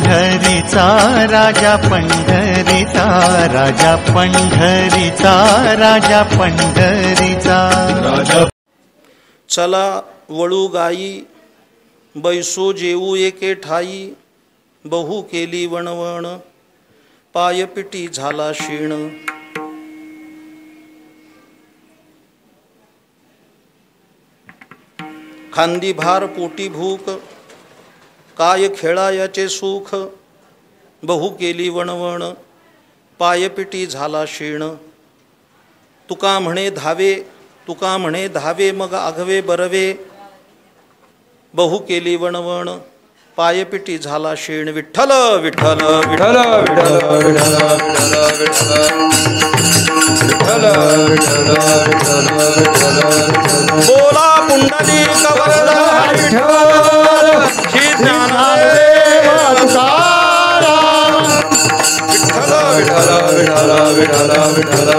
पंढरीचा राजा पंढरीचा राजा पंढरीचा राजा पंढरीचा राजा। चला वळू गाई बैसो जेऊ एके ठाई, बहु केली वणवण पायपिटी झाला शीण। खांदी भार पोटी भूक, काय खेळायाचे सुख, बहु केली वणवण पायपिटी झाला शीण। तुका म्हणे धावे, तुका म्हणे धावे मग आघवे बरवे, बहु केली वणवण पायपिटी झाला शीण। विठ्ठल विठ्ठल विठ्ठल विठ्ठल बोला पुंडली कवरदा विठ्ठल श्री ज्ञानदेव तुकाराम। विठ्ठल विठ्ठल विठ्ठल विठ्ठल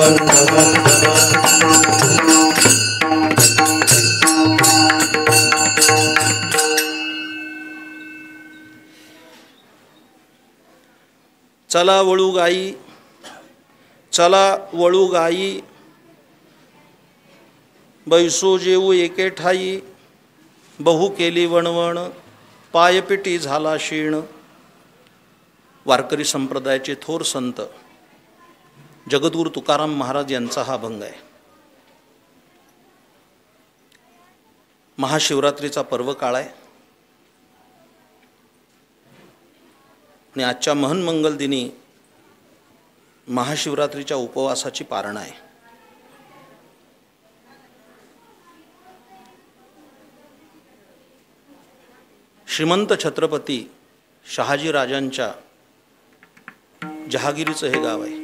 चला वळू गाई, चला वळू गाई बैसो जेऊ एके ठाई, बहु केली वणवण पायपिटी झाला शीण। वारकरी संप्रदायाचे थोर संत जगद्गुरु तुकाराम महाराज यांचा हा अभंग आहे। महाशिवरात्रीचा पर्व काळ आहे आणि आजच्या महन मंगल दिनी महाशिवरात्रीच्या उपवासाची पारणा आहे। श्रीमंत छत्रपती शहाजी राजांच्या जहागिरीचं हे गाव आहे,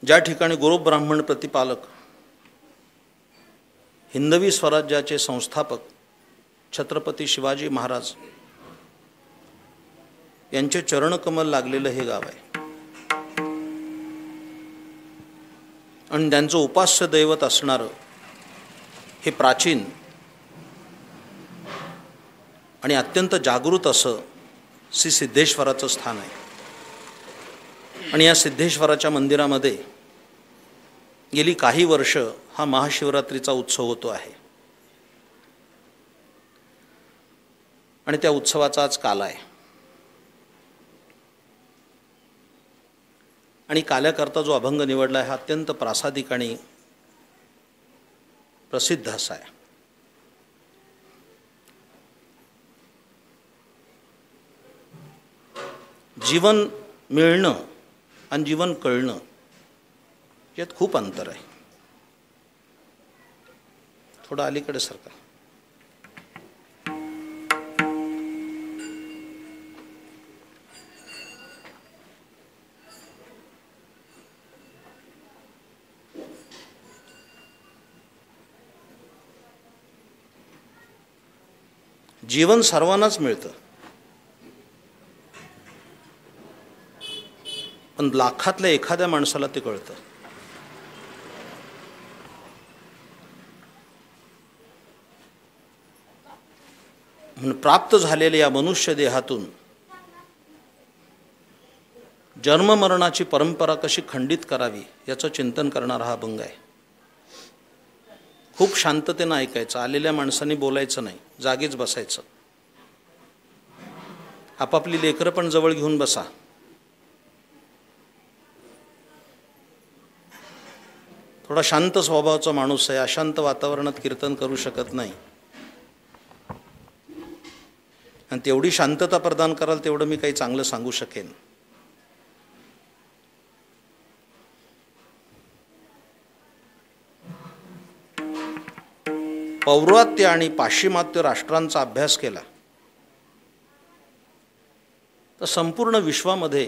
ज्या ठिकाणी गुरु ब्राह्मण प्रतिपालक हिंदवी स्वराज्याचे संस्थापक छत्रपती शिवाजी महाराज यांचे चरणकमल लागलेलं हे गाव आहे आणि त्यांचं उपास्य दैवत असणारं हे प्राचीन आणि अत्यंत जागृत असं श्री सिद्धेश्वराचं स्थान आहे। आणि या सिद्धेश्वराच्या मंदिरामध्ये गेली काही वर्ष हा महाशिवरात्रीचा उत्सव होतो आहे आणि त्या उत्सवाचा आज काल आहे। आणि काल्याकरता जो अभंग निवडला आहे हा अत्यंत प्रासादिक आणि प्रसिद्ध असा आहे। जीवन मिळणं आणि जीवन कळणं यात खूप अंतर आहे। थोडं अलीकडे सरका। जीवन सर्वांनाच मिळतं, पण लाखातल्या एखाद्या माणसाला ते कळतं। म्हणून प्राप्त झालेल्या या मनुष्य देहातून जन्ममरणाची परंपरा कशी खंडित करावी याचं चिंतन करणारा हा अभंग आहे। खूप शांततेनं ऐकायचं, आलेल्या माणसांनी बोलायचं नाही, जागीच बसायचं। आपापली लेकरं पण जवळ घेऊन बसा। थोडा शांत स्वभावाचा माणूस आहे, अशांत वातावरणात कीर्तन करू शकत नाही आणि तेवढी शांतता प्रदान कराल तेवढं मी काही चांगलं सांगू शकेन। पौर्वात्य आणि पाश्चिमात्य राष्ट्रांचा अभ्यास केला तर संपूर्ण विश्वामध्ये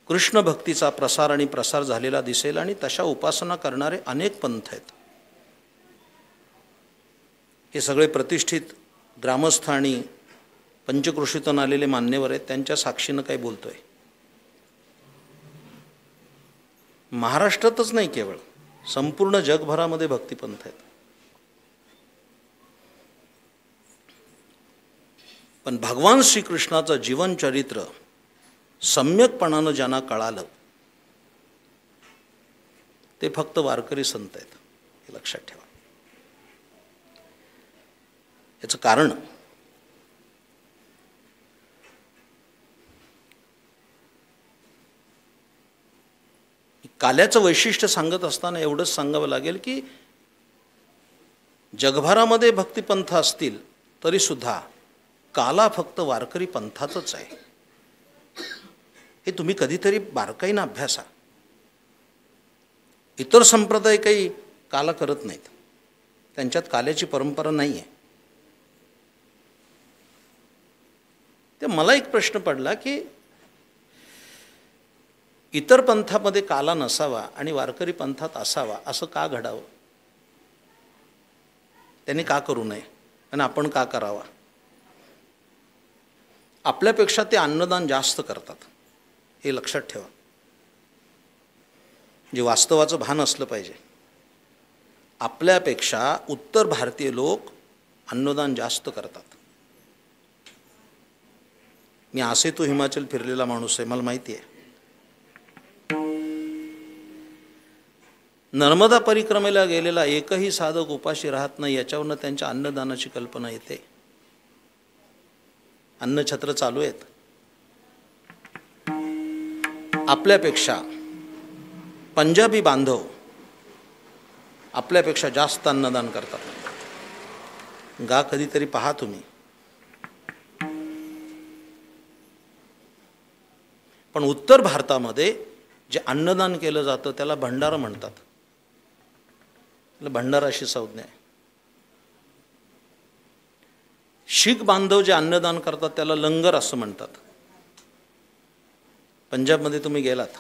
कृष्ण भक्तीचा प्रसार आणि प्रसार झालेला दिसेल आणि तशा उपासना करणारे अनेक पंथ आहेत। हे सगळे प्रतिष्ठित ग्रामस्थ आणि पंचकृषीतून आलेले मान्यवर आहेत, त्यांच्या साक्षीनं काही बोलतोय। महाराष्ट्रातच नाही, केवळ संपूर्ण जगभरामध्ये भक्तिपंथ आहेत। पण भगवान श्रीकृष्णाचं जीवनचरित्र सम्यकपणानं ज्यांना कळालं ते फक्त वारकरी संत आहेत, हे लक्षात ठेवा. याचं कारण काल्याचं वैशिष्ट्य सांगत असताना एवढंच सांगावं लागेल की जगभरामध्ये भक्तिपंथ असतील तरी सुद्धा काला फक्त वारकरी पंथातच आहे. हे तुम्ही कधीतरी बारकाईनं अभ्यासा. इतर संप्रदाय काही काला करत नाहीत, त्यांच्यात काल्याची परंपरा नाही आहे. ते मला एक प्रश्न पडला की इतर पंथामध्ये काला नसावा आणि वारकरी पंथात असावा, असं का घडावं? त्यांनी का करू नये आणि आपण का करावा? आपल्यापेक्षा ते अन्नदान जास्त करतात, हे लक्षात ठेवा. जे वास्तवाचं भान असलं पाहिजे. आपल्यापेक्षा उत्तर भारतीय लोक अन्नदान जास्त करतात. मी असे तो हिमाचल फिरलेला माणूस आहे, मला माहिती आहे. नर्मदा परिक्रमेला गेलेला एकही साधक उपाशी राहत नाही, याच्यावरनं त्यांच्या अन्नदानाची कल्पना येते. अन्नछत्र चालू आहेत. आपल्यापेक्षा पंजाबी बांधव आपल्यापेक्षा जास्त अन्नदान करतात. गा कधीतरी पहा तुम्ही. पण उत्तर भारतामध्ये जे अन्नदान केलं जातं त्याला भंडारा म्हणतात. भंडारा अशी संज्ञा आहे. शीख बांधव जे अन्नदान करतात त्याला लंगर असं म्हणतात. पंजाबमध्ये तुम्ही गेलात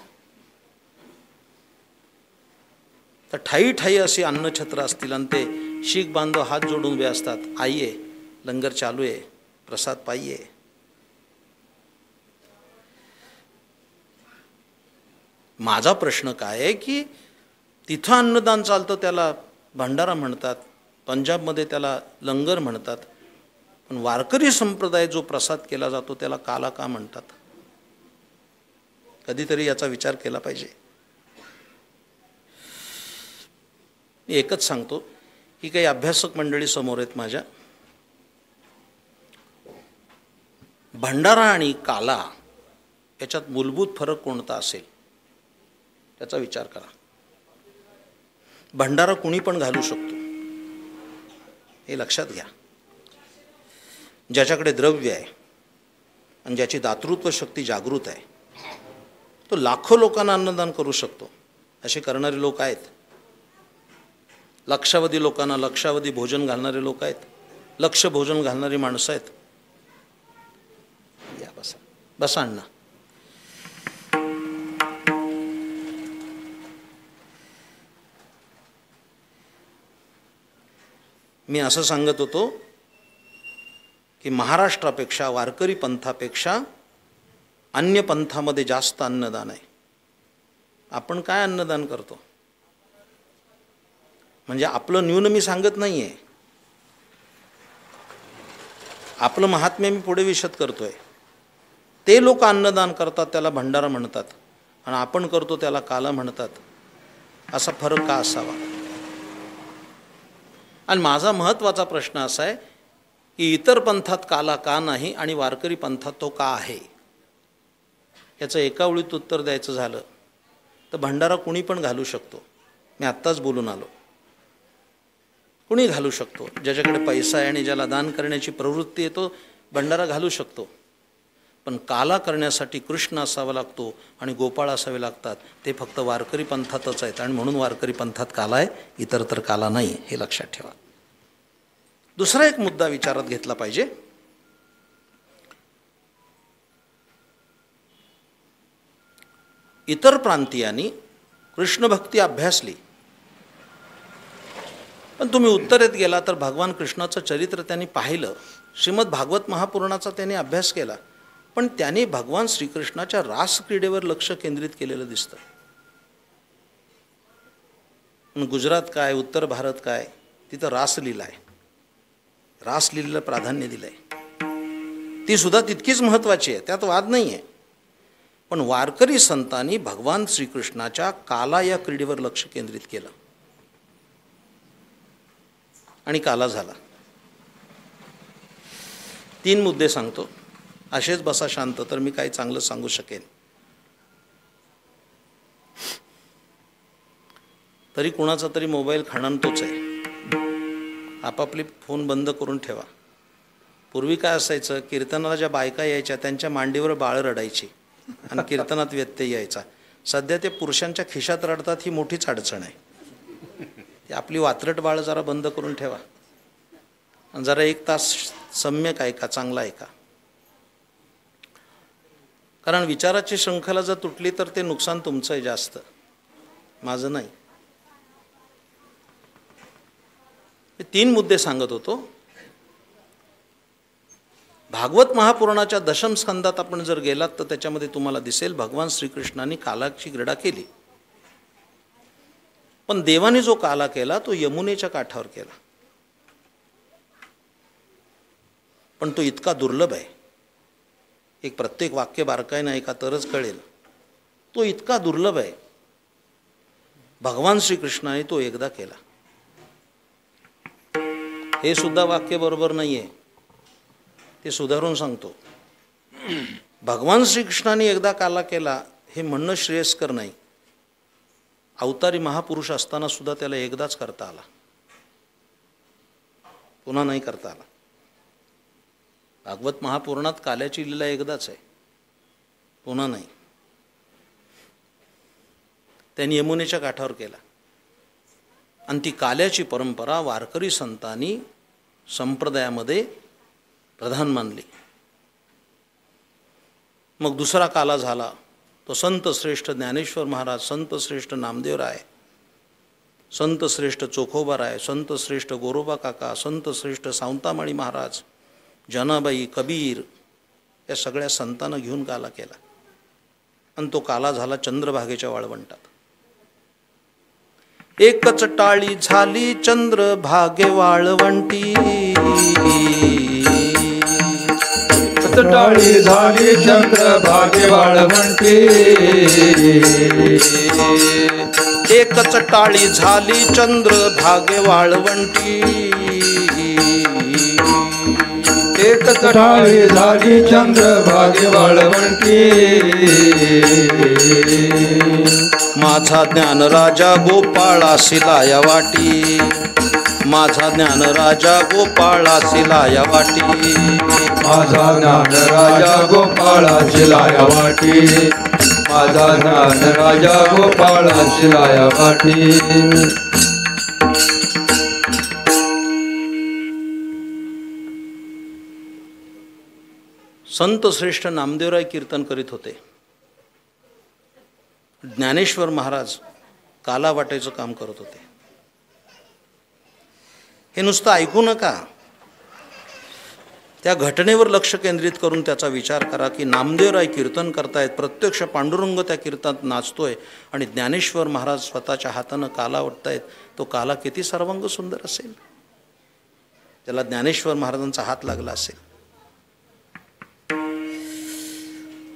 तर ठाई ठाई अशी अन्नछत्र असतील आणि ते शीख बांधव हात जोडून उभे असतात. आइये, लंगर चालू आहे, प्रसाद पाहिये. माझा प्रश्न काय आहे की तिथं अन्नदान चालतं त्याला भंडारा म्हणतात, पंजाबमध्ये त्याला लंगर म्हणतात, पण वारकरी संप्रदाय जो प्रसाद केला जातो त्याला काला का म्हणतात? कधीतरी याचा विचार केला पाहिजे. मी एकच सांगतो की काही अभ्यासक मंडळी समोर आहेत माझ्या. भंडारा आणि काला याच्यात मूलभूत फरक कोणता असेल त्याचा विचार करा. भंडारा कुणी पण घालू शकतो, हे लक्षात घ्या. ज्याच्याकडे द्रव्य आहे आणि ज्याची दातृत्व शक्ती जागृत आहे तो लाखो लोकांना अन्नदान करू शकतो. असे करणारे लोक आहेत. लक्षावधी लोकांना लक्षावधी भोजन घालणारे लोक आहेत. लक्ष भोजन घालणारी माणसं आहेत. या बसा बसा अण्णा. मी असं सांगत होतो की महाराष्ट्रापेक्षा वारकरी पंथापेक्षा अन्य पंथामध्ये जास्त अन्नदान आहे. आपण काय अन्नदान करतो? म्हणजे आपलं न्यून मी सांगत नाही आहे, आपलं महात्म्य मी पुढे विशद करतोय. ते लोक अन्नदान करतात त्याला भंडारा म्हणतात आणि आपण करतो त्याला काला म्हणतात. असा फरक का असावा? आणि माझा महत्त्वाचा प्रश्न असा आहे की इतर पंथात काला का नाही आणि वारकरी पंथात तो का आहे? याचं एका ओळीत उत्तर द्यायचं झालं तर भंडारा कुणी पण घालू शकतो. मी आत्ताच बोलून आलो. कुणी घालू शकतो. ज्याच्याकडे पैसा आहे आणि ज्याला दान करण्याची प्रवृत्ती आहे तो भंडारा घालू शकतो. पण काला करण्यासाठी कृष्ण असावा लागतो आणि गोपाळ असावे लागतात. ते फक्त वारकरी पंथातच आहेत आणि म्हणून वारकरी पंथात काला आहे, इतर तर काला नाही, हे लक्षात ठेवा. दुसरा एक मुद्दा विचारात घेतला पाहिजे. इतर प्रांतीयांनी कृष्ण भक्ती अभ्यासली, पण तुम्ही उत्तरेत गेला तर भगवान कृष्णाचं चरित्र त्यांनी पाहिलं. श्रीमद भागवत महापुराणाचा त्यांनी अभ्यास केला, पण त्यांनी भगवान श्रीकृष्णाच्या रासक्रीडेवर लक्ष केंद्रित केलेलं दिसतं. गुजरात काय, उत्तर भारत काय, तिथं रासलीला आहे. रासलीलेला प्राधान्य दिलं आहे. ती सुद्धा तितकीच महत्त्वाची आहे, त्यात वाद नाही आहे. पण वारकरी संतांनी भगवान श्रीकृष्णाच्या काला या क्रीडेवर लक्ष केंद्रित केलं आणि काला झाला. 3 मुद्दे सांगतो, असेच बसा शांत, तर मी काही चांगलं सांगू शकेन. तरी कुणाचा तरी मोबाईल खणणतोच आहे. आपापली फोन बंद करून ठेवा. पूर्वी काय असायचं, कीर्तनाला ज्या बायका यायच्या त्यांच्या मांडीवर बाळ रडायची आणि कीर्तनात व्यत्यय यायचा. सध्या ते पुरुषांच्या खिशात रडतात, ही मोठीच अडचण आहे. ती आपली वात्रट बाळ जरा बंद करून ठेवा आणि जरा 1 तास सम्यक ऐका, चांगला ऐका. कारण विचाराची शृंखला जर तुटली तर ते नुकसान तुमचं आहे जास्त, माझं नाही. 3 मुद्दे सांगत होतो. भागवत महापुराणाच्या दशम स्कंदात आपण जर गेलात तर त्याच्यामध्ये तुम्हाला दिसेल भगवान श्रीकृष्णाने कालाची क्रीडा केली. पण देवाने जो काला केला तो यमुनेच्या काठावर केला. पण तो इतका दुर्लभ आहे, एक प्रत्येक वाक्य बारकाईने ऐका तरच कळेल. तो इतका दुर्लभ आहे, भगवान श्रीकृष्णाने तो एकदा केला. हे सुद्धा वाक्य बरोबर नाही आहे, ते सुधारून सांगतो. भगवान श्रीकृष्णाने एकदा काला केला हे म्हणणं श्रेयस्कर नाही. अवतारी महापुरुष असताना सुद्धा त्याला एकदाच करता आला, पुन्हा नाही करता आला. भागवत महापुराणात काल्याची लीला एकदाच आहे, पुन्हा नाही. त्यांनी यमुनेच्या काठावर केला आणि ती काल्याची परंपरा वारकरी संतांनी संप्रदायामध्ये प्रधान मानली. मग दुसरा काला झाला तो संत श्रेष्ठ ज्ञानेश्वर महाराज, संत श्रेष्ठ नामदेवराय, संत श्रेष्ठ चोखोबाराय, संत श्रेष्ठ गोरोबा काका, संत श्रेष्ठ सावंतामाळी महाराज, जनाबाई, कबीर, या सगळ्या संतांना घेऊन काला केला आणि तो काला झाला चंद्रभागेच्या वाळवंटात. एकच टाळी झाली चंद्रभागे वाळवंटी, टाळी झाली चंद्रभागे वाळवंटी, एकच टाळी झाली चंद्रभागे वाळवंटी, एकच टाळी झाली चंद्रभागे वाळवंटी. माझा ज्ञान राजा गोपाळासी लाया वाटी, माझा ज्ञान राजा गोपाळासी लाया वाटी, माझा ज्ञान राजा गोपाळासी लाया वाटी, माझा ज्ञान राजा गोपाळासी लाया वाटी. संत श्रेष्ठ नामदेवराय कीर्तन करीत होते. ज्ञानेश्वर महाराज काला वाटायचं काम करत होते. हे नुसतं ऐकू नका, त्या घटनेवर लक्ष केंद्रित करून त्याचा विचार करा की नामदेवराय कीर्तन करतायत, प्रत्यक्ष पांडुरंग त्या कीर्तनात नाचतोय आणि ज्ञानेश्वर महाराज स्वतःच्या हातानं काला वाटतायत. तो काला किती सर्वांग सुंदर असेल, त्याला ज्ञानेश्वर महाराजांचा हात लागला असेल.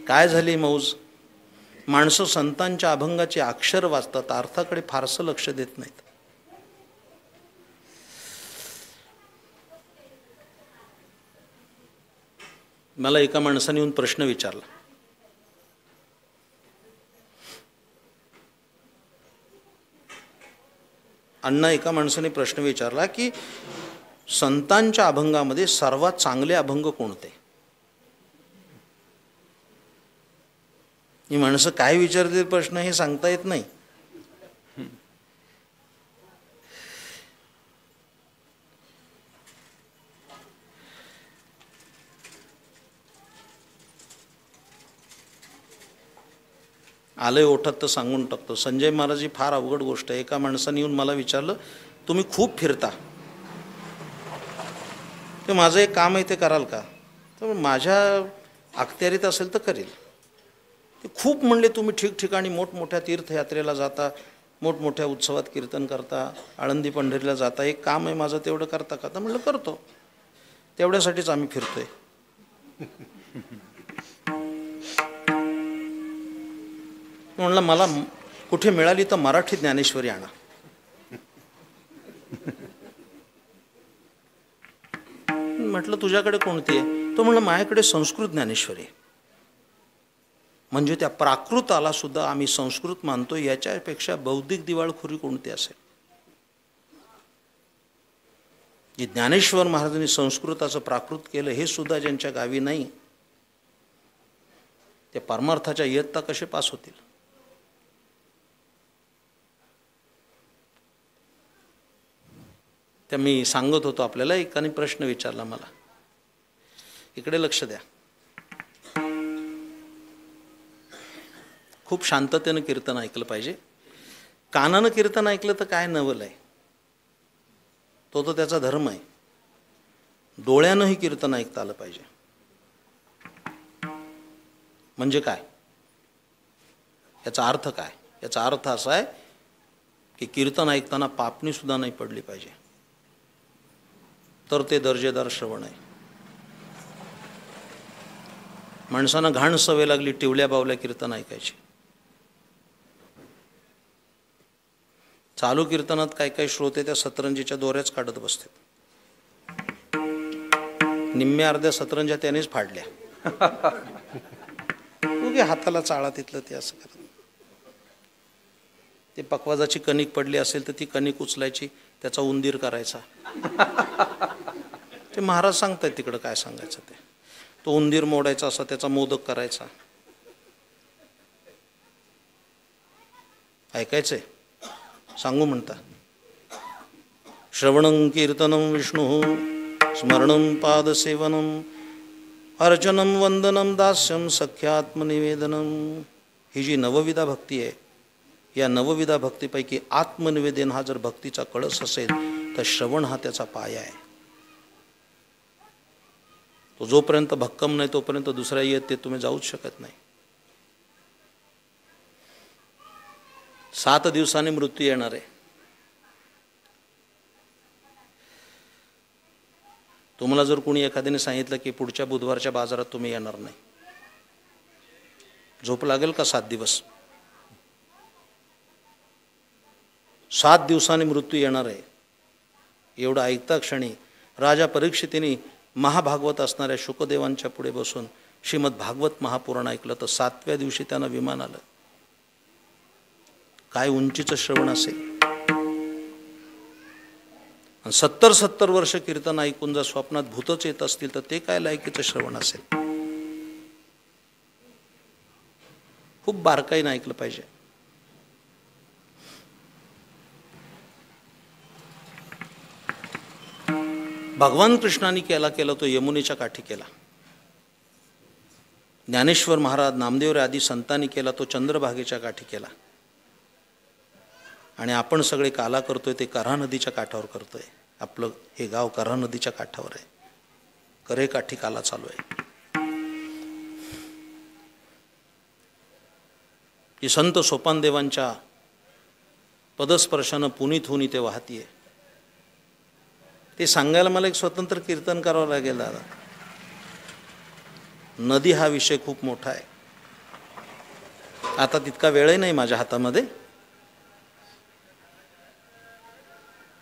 काय झाली मौज, माणसं संतांच्या अभंगाचे अक्षर वाचतात, अर्थाकडे फारसं लक्ष देत नाहीत. मला एका माणसाने येऊन प्रश्न विचारला, अण्णा एका माणसाने प्रश्न विचारला की संतांच्या अभंगामध्ये सर्वात चांगले अभंग कोणते. ही माणसं काय विचारते प्रश्न हे सांगता येत नाही. आलंय ओठात तर सांगून टाकतो. संजय महाराज ही फार अवघड गोष्ट आहे. एका माणसाने येऊन मला विचारलं, तुम्ही खूप फिरता, ते माझं एक काम आहे ते कराल का. तर माझ्या अखत्यारीत असेल तर करेल. ते खूप म्हणले, तुम्ही ठिकठिकाणी मोठमोठ्या तीर्थयात्रेला जाता, मोठमोठ्या उत्सवात कीर्तन करता, आळंदी पंढरीला जाता, एक काम आहे माझं तेवढं करता का. तर म्हणलं करतो, तेवढ्यासाठीच आम्ही फिरतोय. म्हणलं मला कुठे मिळाली तर मराठी ज्ञानेश्वरी आणा. म्हटलं तुझ्याकडे कोणती आहे? तो म्हणलं माझ्याकडे संस्कृत ज्ञानेश्वरी आहे. म्हणजे त्या प्राकृताला सुद्धा आम्ही संस्कृत मानतो, याच्यापेक्षा बौद्धिक दिवाळखोरी कोणती असेल? जे ज्ञानेश्वर महाराजांनी संस्कृताचं प्राकृत केलं हे सुद्धा ज्यांच्या गावी नाही, त्या परमार्थाच्या इयत्ता कसे पास होतील? त्या मी सांगत होतो आपल्याला, एकाने प्रश्न विचारला मला. इकडे लक्ष द्या. खूप शांततेनं कीर्तन ऐकलं पाहिजे. कानानं कीर्तन ऐकलं तर काय नवल आहे, तो तर त्याचा धर्म आहे. डोळ्यानंही कीर्तन ऐकता आलं पाहिजे. म्हणजे काय? याचा अर्थ काय? याचा अर्थ असा आहे की कीर्तन ऐकताना पापणी सुद्धा नाही पडली पाहिजे, तर ते दर्जेदार श्रवण आहे. माणसांना घाण सवय लागली टिवल्या बावल्या कीर्तन ऐकायची. चालू कीर्तनात काही काही श्रोते त्या सतरंजीच्या दोऱ्याच काढत बसतात. निम्म्या अर्ध्या सतरंज्या त्यानेच फाडल्या. उगे हाताला चाळा तिथलं ते असं करत. ते पकवाजाची कणिक पडली असेल तर ती कणिक उचलायची, त्याचा उंदीर करायचा. ते महाराज सांगतायत तिकडं काय सांगायचं ते. तो उंदीर मोडायचा असा, त्याचा मोदक करायचा. ऐकायचंय? सांगू म्हणता. श्रवणं कीर्तनं विष्णु स्मरणं पादसेवनं अर्चनं वंदनं दास्यं सख्यात्मनिवेदनं. ही जी नवविधा भक्ती आहे, या नवविधा भक्तीपैकी आत्मनिवेदन हा जर भक्तीचा कळस असेल तर श्रवण हा त्याचा पाया आहे. तो जोपर्यंत भक्कम नाही तोपर्यंत दुसऱ्या इयत्तेत तुम्ही जाऊच शकत नाही. 7 दिवसांनी मृत्यू येणार आहे. तुम्हाला जर कोणी एखाद्याने सांगितलं की पुढच्या बुधवारच्या बाजारात तुम्ही येणार नाही, झोप लागेल का 7 दिवस? 7 दिवसांनी मृत्यू येणार आहे एवढं ऐकता क्षणी राजा परीक्षितीने महाभागवत असणाऱ्या शुकदेवांच्या पुढे बसून श्रीमद भागवत महापुराण ऐकलं. तर 7व्या दिवशी त्यांना विमान आलं. काय उंचीचं श्रवण असेल. 70 वर्ष कीर्तन ऐकून जर स्वप्नात भूतच येत असतील तर ते काय लायकीचं श्रवण असेल. खूप बारकाईनं ऐकलं पाहिजे. भगवान कृष्णाने केला तो यमुनेच्या काठी केला. ज्ञानेश्वर महाराज, नामदेव आदी संतांनी केला तो चंद्रभागेच्या काठी केला. आणि आपण सगळे काला करतोय ते कऱ्हा नदीच्या काठावर करतोय. आपलं हे गाव कऱ्हा नदीच्या काठावर आहे. करे काठी काला चालू आहे. ही संत सोपानदेवांच्या पदस्पर्शानं पुनीत होऊन इथे वाहतीये. ते सांगायला मला एक स्वतंत्र कीर्तन करावं लागेल दादा. नदी हा विषय खूप मोठा आहे. आता तितका वेळही नाही माझ्या हातामध्ये.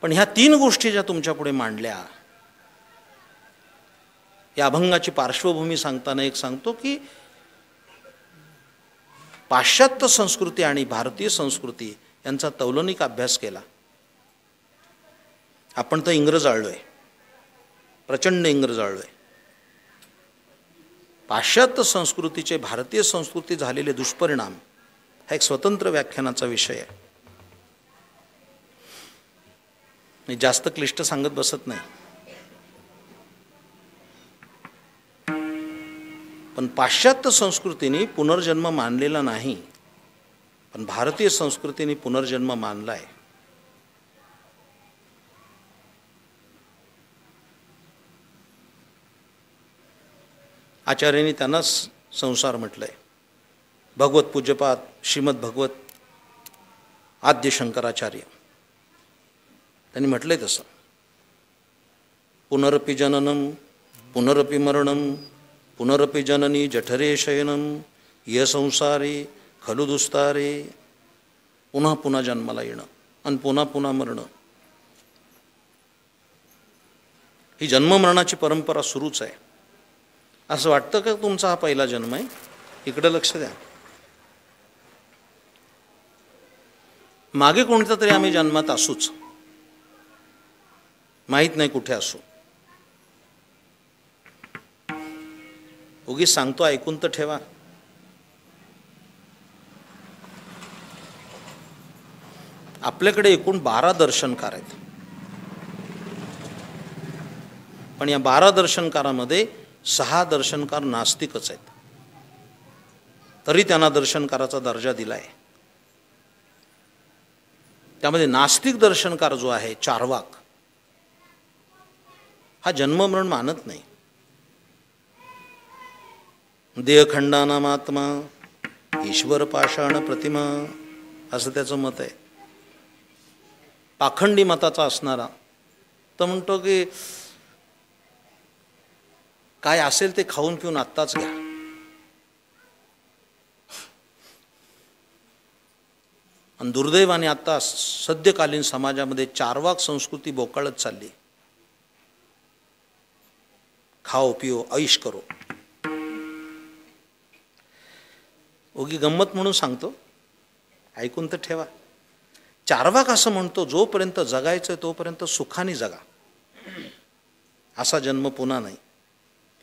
पण ह्या 3 गोष्टी ज्या तुमच्या पुढे मांडल्या, या अभंगाची पार्श्वभूमी सांगताना एक सांगतो की पाश्चात्य संस्कृती आणि भारतीय संस्कृती यांचा तौलनिक अभ्यास केला. आपण तर इंग्रज आळलोय, प्रचंड इंग्रज आळलोय. पाश्चात्य संस्कृतीचे भारतीय संस्कृती झालेले दुष्परिणाम हा एक स्वतंत्र व्याख्यानाचा विषय आहे. मी जास्त क्लिष्ट सांगत बसत नाही. पण पाश्चात्य संस्कृतीने पुनर्जन्म मानलेला नाही, पण भारतीय संस्कृतीने पुनर्जन्म मानला आहे. आचार्यांनी त्यांनाच संसार म्हटलंय. भगवत पूज्यपाद श्रीमद भगवत आद्य शंकराचार्य त्यांनी म्हटलंय तसं. पुनरपि जननम पुनरपि मरणम पुनरपि जननी जठरे शयनम य संसारे खलु दुस्तारे. पुन्हा पुन्हा जन्माला येणं आणि पुन्हा पुन्हा मरणं, ही जन्ममरणाची परंपरा सुरूच आहे. असं वाटतं का तुमचा हा पहिला जन्म आहे? इकडे लक्ष द्या. मागे कोणत्या तरी आम्ही जन्मात असूच, माहीत नाही कुठे असू. उगीच सांगतो, ऐकून तर ठेवा. आपल्याकडे एकूण 12 दर्शनकार आहेत, पण या 12 दर्शनकारामध्ये 6 दर्शनकार नास्तिकच आहेत, तरी त्यांना दर्शनकाराचा दर्जा दिलाय. त्यामध्ये नास्तिक दर्शनकार जो आहे, चार्वाक, हा जन्ममरण मानत नाही. देहखंडानामात्मा ईश्वर पाषाण प्रतिमा, असं त्याचं मत आहे. पाखंडी मताचा असणारा तर म्हणतो की काय असेल ते खाऊन पिऊन आत्ताच घ्या. आणि दुर्दैवाने आता सद्यकालीन समाजामध्ये चार्वाक संस्कृती बोकाळत चालली. खाओ पिओ ऐश करो. ओगी गंमत म्हणून सांगतो, ऐकून तर ठेवा. चार्वाक असं म्हणतो, जोपर्यंत जगायचं तोपर्यंत सुखाने जगा, असा जन्म पुन्हा नाही,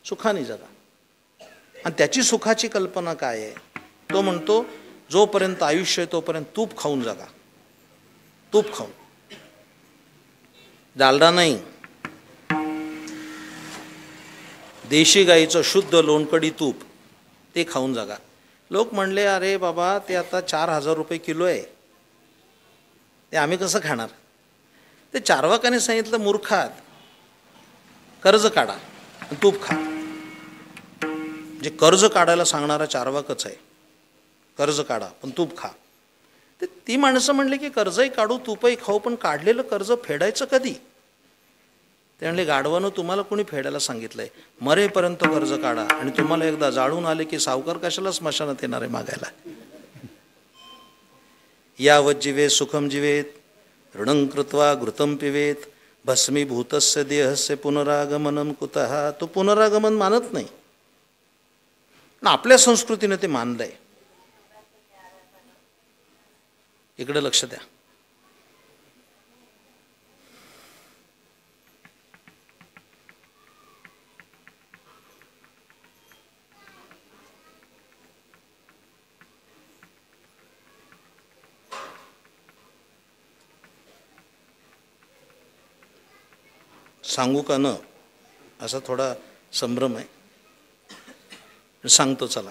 सुखाने जगा. आणि त्याची सुखाची कल्पना काय आहे? तो म्हणतो जोपर्यंत आयुष्य आहे तोपर्यंत तूप खाऊन जगा, तूप खाऊन, डालडा नाही, देशी गाईचं शुद्ध लोणकडी तूप ते खाऊन जगा. लोक म्हणले, अरे बाबा ते आता 4,000 रुपये किलो आहे, ते आम्ही कसं खाणार? ते चार्वाकाने सांगितलं, मूर्खात, कर्ज काढा तूप खा. जे कर्ज काढायला सांगणारा चार्वाकच आहे. कर्ज काढा पण तूप खा. ते ती माणसं म्हणले की कर्जही काढू तूपही खाऊ, पण काढलेलं कर्ज फेडायचं कधी? ते म्हणले, गाढवानं तुम्हाला कोणी फेडायला सांगितलंय? मरेपर्यंत कर्ज काढा, आणि तुम्हाला एकदा जाळून आले की सावकार कशाला स्मशानात येणार आहे मागायला. यावत जीवेत सुखम जीवेत ऋणं कृत्वा घृतं पिवेत भस्मीभूतस्य देहस्य पुनरागमनम कुतः. तो पुनरागमन मानत नाही. आपल्या संस्कृतीने ते मानलंय. इकडे लक्ष द्या. सांगू का न असा थोडा संभ्रम आहे, सांगतो चला.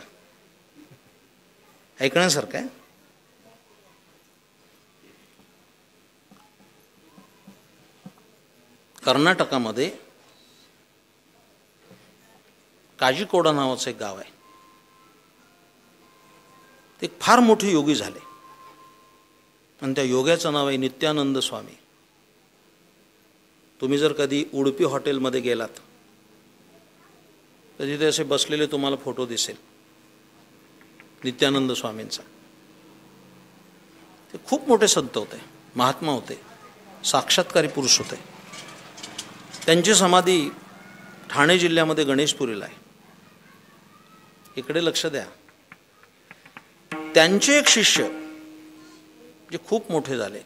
ऐकण्यासारखं आहे. कर्नाटकामध्ये काजीकोडा नावाचं एक गाव आहे. ते फार मोठे योगी झाले, आणि त्या योग्याचं नाव आहे नित्यानंद स्वामी. तुम्ही जर कधी उडुपी हॉटेलमध्ये गेलात तर तिथे असे बसलेले तुम्हाला फोटो दिसेल नित्यानंद स्वामींचा. ते खूप मोठे संत होते, महात्मा होते, साक्षात्कारी पुरुष होते. त्यांची समाधी ठाणे जिल्ह्यामध्ये गणेशपुरीला आहे. इकडे लक्ष द्या. त्यांचे एक शिष्य जे खूप मोठे झाले,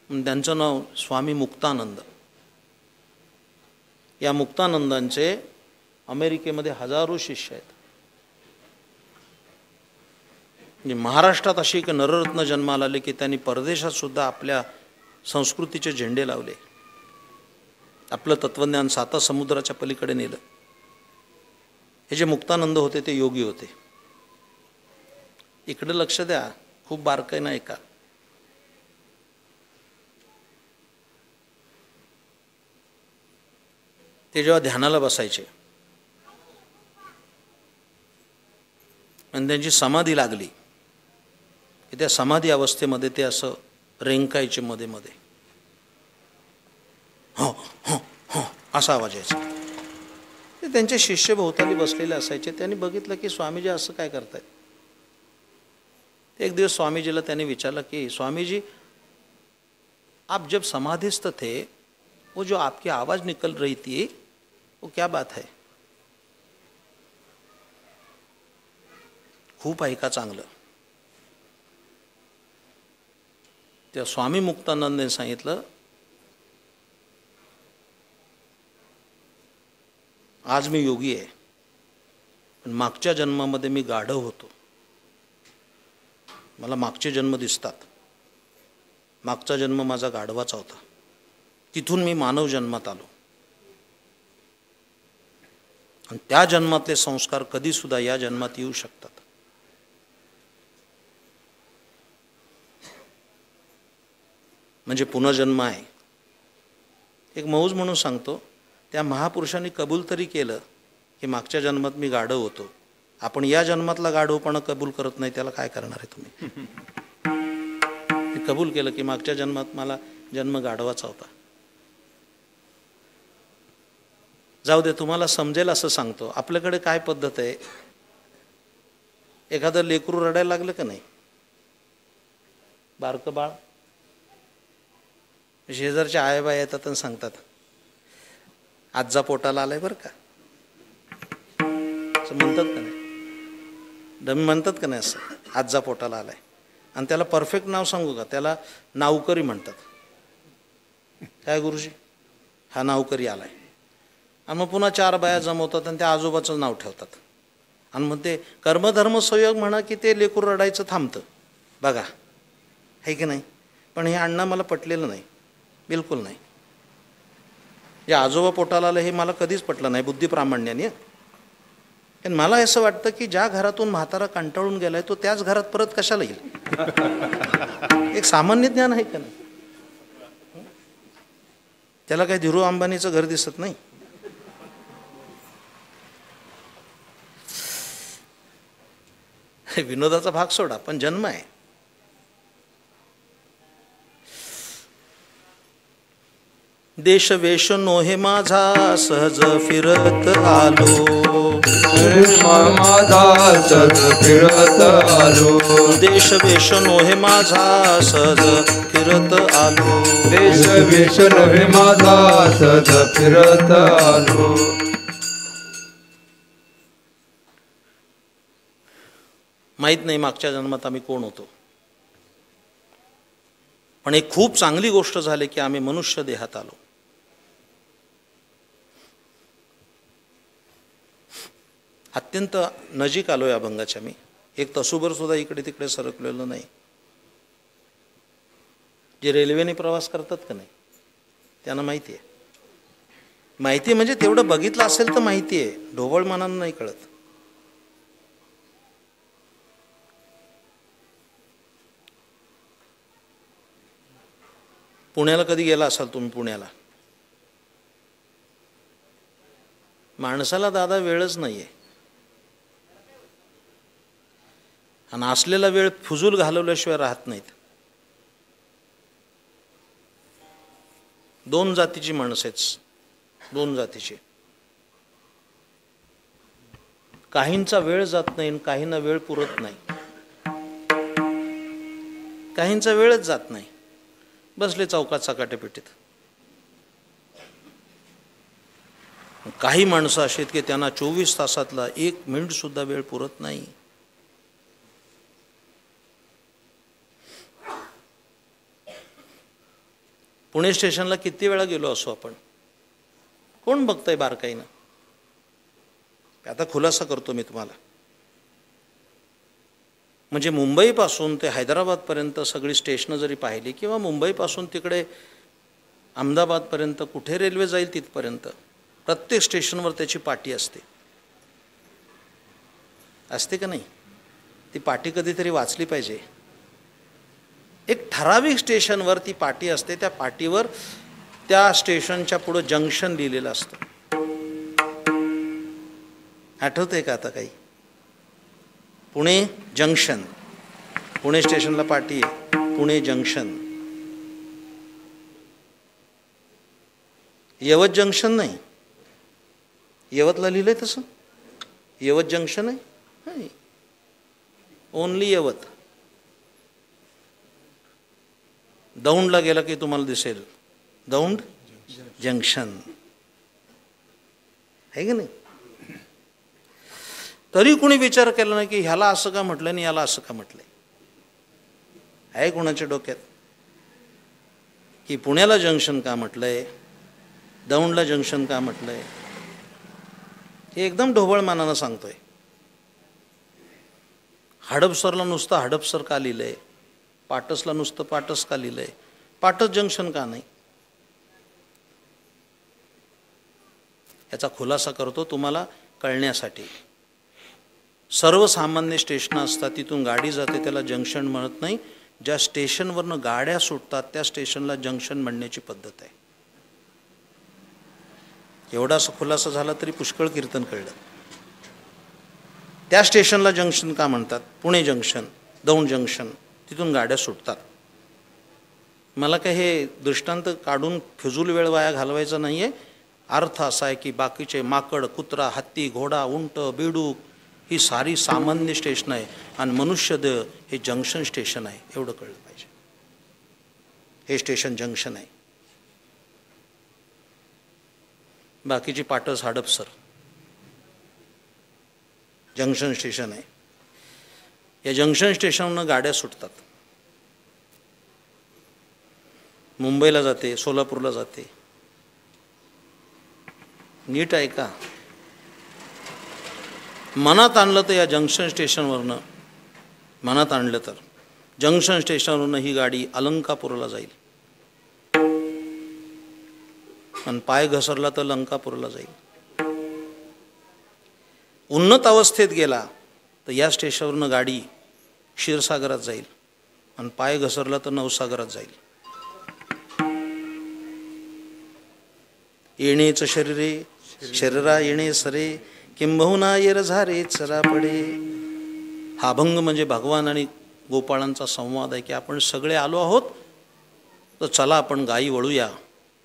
त्यांचं नाव स्वामी मुक्तानंद. या मुक्तानंदांचे अमेरिकेमध्ये हजारो शिष्य आहेत. म्हणजे महाराष्ट्रात अशी एक नररत्न जन्माला आले की त्यांनी परदेशात सुद्धा आपल्या संस्कृतीचे झेंडे लावले. आपलं तत्वज्ञान 7 समुद्राच्या पलीकडे नेलं. हे जे मुक्तानंद होते ते योगी होते. इकडे लक्ष द्या, खूप बारकाईनं ऐका. ते जेव्हा ध्यानाला बसायचे आणि त्यांची समाधी लागली की त्या समाधी अवस्थेमध्ये ते असं रेंकायचे मध्ये मध्ये, हो हो हो असा आवाज यायचा. ते त्यांचे शिष्य भोवताली बसलेले असायचे. त्यांनी बघितलं की स्वामीजी असं काय करतायत. एक दिवस स्वामीजीला त्यांनी विचारलं की स्वामीजी, आप जब समाधिस्थ थे, वो जो आपकी आवाज़ निकल रही थी, वो क्या बात है? खूप ऐका चांगलं. त्या स्वामी मुक्तानंदने सांगितलं, आज मी योगी आहे, पण मागच्या जन्मामध्ये मी गाढव होतो. मला मागचे जन्म दिसतात. मागचा जन्म माझा गाढवाचा होता. तिथून मी मानव जन्मात आलो. आणि त्या जन्मातले संस्कार कधी सुद्धा या जन्मात येऊ शकतात. म्हणजे पुनर्जन्म आहे. एक मौज म्हणून सांगतो, त्या महापुरुषांनी कबूल तरी केलं की मागच्या जन्मात मी गाढव होतो. आपण या जन्मातला गाढवपणा कबूल करत नाही, त्याला काय करणार आहे तुम्ही? हे कबूल केलं की मागच्या जन्मात मला जन्म गाढवाचा होता. जाऊ दे, तुम्हाला समजेल असं सांगतो. आपल्याकडे काय पद्धत आहे, एखादं लेकरू रडायला लागलं का नाही, बारकं बाळ, शेजारच्या आयाबाई येतात आणि सांगतात, आजा पोटाला आलाय बरं का, असं म्हणतात का नाही? दमी म्हणतात का नाही असं, आजा पोटाला आलाय. आणि त्याला परफेक्ट नाव सांगू का, त्याला नावकरी म्हणतात. काय गुरुजी, हा नावकरी आलाय. आणि मग पुन्हा 4 बाया जमवतात आणि त्या आजोबाचं नाव ठेवतात. आणि मग ते कर्मधर्म संयोग म्हणा की ते लेकरू रडायचं थांबतं. बघा, आहे की नाही? पण हे अण्णा मला पटलेलं नाही, बिलकुल नाही. जे आजोबा पोटाला आलं हे मला कधीच पटलं नाही बुद्धिप्रामाण्याने. पण मला असं वाटतं की ज्या घरातून म्हातारा कंटाळून गेलाय तो त्याच घरात परत कशाला येईल? एक सामान्य ज्ञान आहे का नाही? त्याला काही धीरू अंबानीचं घर दिसत नाही. विनोदाचा भाग सोडा, पण जन्म आहे. देश वेश नोहे माझा सहज फिरत आलो. माझा सहज फिरत आलो. देश वेश नोहे माझा सहज फिरत आलो. देश वेश नोहे माझा सहज फिरत आलो. माहीत नाही मागच्या जन्मात आम्ही कोण होतो, पण एक खूप चांगली गोष्ट झाली की आम्ही मनुष्य देहात आलो. अत्यंत नजीक आलो या अभंगाच्या. मी एक तसूभर सुद्धा इकडे तिकडे सरकलेलो नाही. जे रेल्वेने प्रवास करतात का नाही त्यांना माहिती आहे. माहिती म्हणजे तेवढं बघितलं असेल तर माहिती आहे, ढोबळ मनानं नाही कळत. पुण्याला कधी गेला असाल तुम्ही? पुण्याला माणसाला दादा वेळच नाही आहे. आणि असलेला वेळ फुजूल घालवल्याशिवाय राहत नाहीत. 2 जातीची माणसं आहेत, 2 जातीची. काहींचा वेळ जात नाही आणि काहींना वेळ पुरत नाही. काहींचा वेळच जात नाही, बसले चौकात चकाट्यापेटीत. काही माणसं अशी आहेत की त्यांना 24 तासातला 1 मिनिट सुद्धा वेळ पुरत नाही. पुणे स्टेशनला किती वेळा गेलो असो आपण, कोण बघतंय बारकाईनं? आता खुलासा करतो मी तुम्हाला. म्हणजे मुंबईपासून ते हैदराबादपर्यंत सगळी स्टेशनं जरी पाहिली किंवा मुंबईपासून तिकडे अहमदाबादपर्यंत कुठे रेल्वे जाईल तिथपर्यंत प्रत्येक स्टेशनवर त्याची पाटी असते. असते का नाही? ती पाटी कधीतरी वाचली पाहिजे. एक ठराविक स्टेशनवर ती पाटी असते. त्या पाटीवर त्या स्टेशनच्या पुढं जंक्शन लिहिलेलं असतं. आठवतंय का आता काही? पुणे जंक्शन. पुणे स्टेशनला पाटी आहे, पुणे जंक्शन. यवत जंक्शन नाही, यवतला लिहिलंय तसं? यवत जंक्शन आहे? नाही, ओनली यवत. दौंडला गेला की तुम्हाला दिसेल दौंड जंक्शन, आहे की नाही? तरी कोणी विचार केला नाही की ह्याला असं का म्हटलं आणि याला असं का म्हटलंय? आहे कोणाच्या डोक्यात की पुण्याला जंक्शन का म्हटलंय, दौंडला जंक्शन का म्हटलंय? हे एकदम ढोबळमानानं सांगतोय. हडपसरला नुसतं हडपसर का लिहिलंय, पाटसला नुसतं पाटस का लिहिलंय, पाटस जंक्शन का नाही? याचा खुलासा करतो तुम्हाला कळण्यासाठी. सर्वसामान्य स्टेशन असतात, तिथून गाडी जाते त्याला जंक्शन म्हणत नाही. ज्या स्टेशनवरनं गाड्या सुटतात त्या स्टेशनला जंक्शन म्हणण्याची पद्धत आहे. एवढासा खुलासा झाला तरी पुष्कळ कीर्तन कळलं. त्या स्टेशनला जंक्शन का म्हणतात? पुणे जंक्शन, दौंड जंक्शन, तिथून गाड्या सुटतात. मला काय हे दृष्टांत काढून फिजूल वेळ वाया घालवायचा नाही आहे. अर्थ असा आहे की बाकीचे माकड, कुत्रा, हत्ती, घोडा, उंट, बेडूक ही सारी सामान्य स्टेशन आहे आणि मनुष्यदेह हे जंक्शन स्टेशन आहे, एवढं कळलं पाहिजे. हे स्टेशन जंक्शन आहे. बाकीची पाटस हडपसर जंक्शन स्टेशन आहे. या जंक्शन स्टेशनवरून गाड्या सुटतात, मुंबईला जाते, सोलापूरला जाते. नीट आहे का? मनात आणलं तर या जंक्शन स्टेशनवरनं, मनात आणलं तर जंक्शन स्टेशनवरनं ही गाडी अलंकापूरला जाईल आणि पाय घसरला तर लंकापूरला जाईल. उन्नत अवस्थेत गेला तर या स्टेशनवरनं गाडी क्षीरसागरात जाईल आणि पाय घसरला तर नवसागरात जाईल. येणेच शरीरे शरीरा येणे सरे, किंबहुना येर झारे चरा पडे. हा अभंग म्हणजे भगवान आणि गोपाळांचा संवाद आहे की आपण सगळे आलो आहोत तर चला आपण गायी वळूया,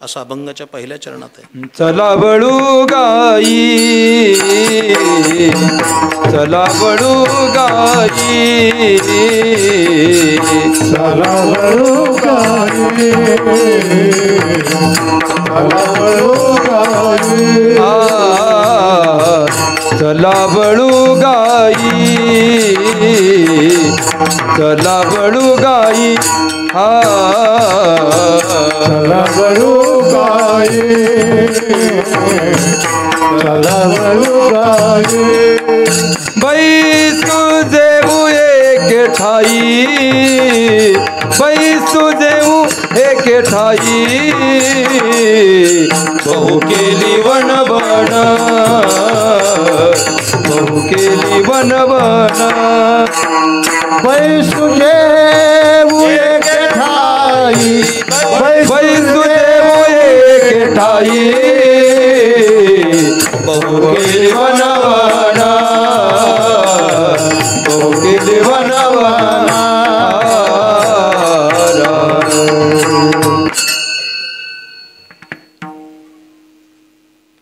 असा अभंगाच्या पहिल्या चरणात आहे. चला वळू गाई, चला वळू गाई, चला वळू गाई, चला वळू गाई, चला वळू गाई, चला वळू गाई, चला वळू गाई, चला वळू गाई. बैसू देऊ एक ठाई, बैसू देऊ एक ठाई, बहु केली वनवन, बहु केली वनवन. बैसू देऊ एक ठाई, बैसू देऊ एक ठाई, बहु केली वनवन, बहु केली वनवन.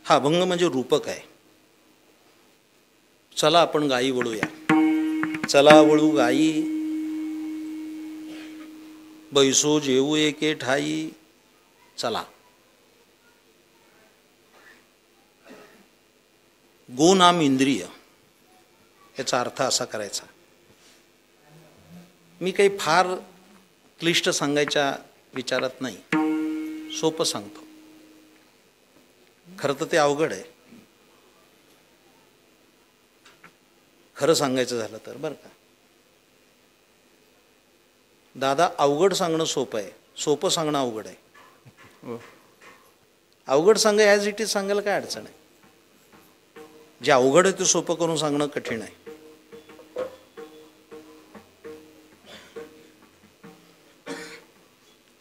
हा अभंग म्हणजे रूपक आहे. चला आपण गायी वळूया, चला वळू गायी, बैसो जेऊ एके ठाई. चला. गो नाम इंद्रिय, याचा अर्थ असा करायचा. मी काही फार क्लिष्ट सांगायच्या विचारात नाही, सोपं सांगतो. खरं तर ते अवघड आहे, खरं सांगायचं झालं तर. बरं का दादा, अवघड सांगणं सोपं आहे, सोपं सांगणं अवघड आहे. अवघड सांगा ॲज इट इज सांगायला काय अडचण आहे. जे अवघड आहे ते सोपं करून सांगणं कठीण आहे.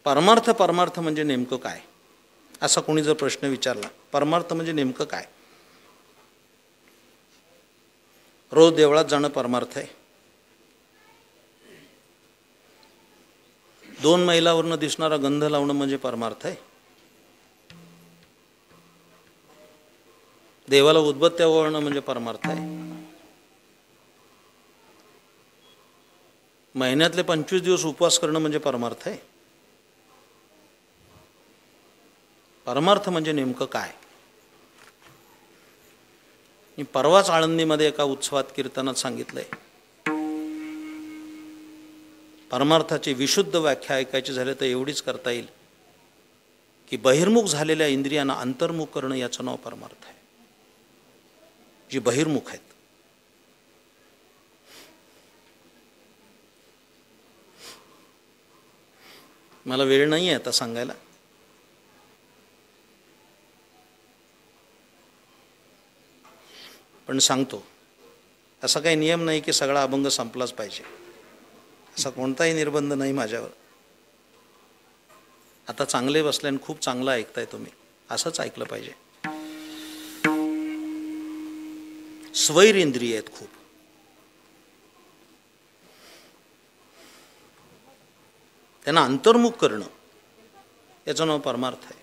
परमार्थ, परमार्थ म्हणजे नेमकं काय, असा कोणी जर प्रश्न विचारला, परमार्थ म्हणजे नेमकं काय? रोज देवळात जाणं परमार्थ आहे. 2 मैलावरनं दिसणारा गंध लावणं म्हणजे परमार्थ आहे. देवाला उदबत्त्या ओवाळणं म्हणजे परमार्थ आहे. महिन्यातले 25 दिवस उपवास करणं म्हणजे परमार्थ आहे. परमार्थ म्हणजे नेमकं काय? मी परवाच आळंदीमध्ये एका उत्सवात कीर्तनात सांगितलंय. परमार्थाची विशुद्ध व्याख्या ऐकायची झाली तर एवढीच करता येईल की बहिर्मुख झालेल्या इंद्रियांना अंतर्मुख करणं याचं नाव परमार्थ आहे. जी बहिर्मुख आहेत. मला वेळ नाही आहे आता सांगायला. पण सांगतो, असा काही नियम नाही की सगळा अभंग संपलाच पाहिजे, असा कोणताही निर्बंध नाही माझ्यावर. आता चांगले बसल्याने खूप चांगलं ऐकताय तुम्ही, असंच ऐकलं पाहिजे. स्वैर इंद्रिय आहेत खूप. त्यांना अंतर्मुख करणं याचं नाव परमार्थ आहे.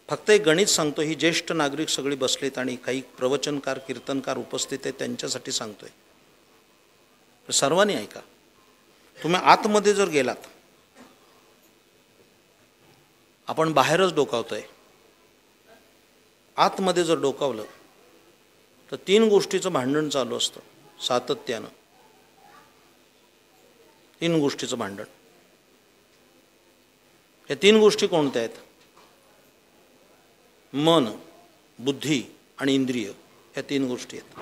फक्त एक गणित सांगतो, ही ज्येष्ठ नागरिक सगळी बसलेत आणि काही प्रवचनकार कीर्तनकार उपस्थित आहेत त्यांच्यासाठी सांगतोय. सर्वांनी ऐका. तुम्ही आतमध्ये जर गेलात, आपण बाहेरच डोकावतोय, आतमध्ये जर डोकावलं तर 3 गोष्टीचं भांडण चालू असतं सातत्यानं. 3 गोष्टीचं भांडण. या 3 गोष्टी कोणत्या आहेत? मन, बुद्धी आणि इंद्रिय, ह्या 3 गोष्टी आहेत.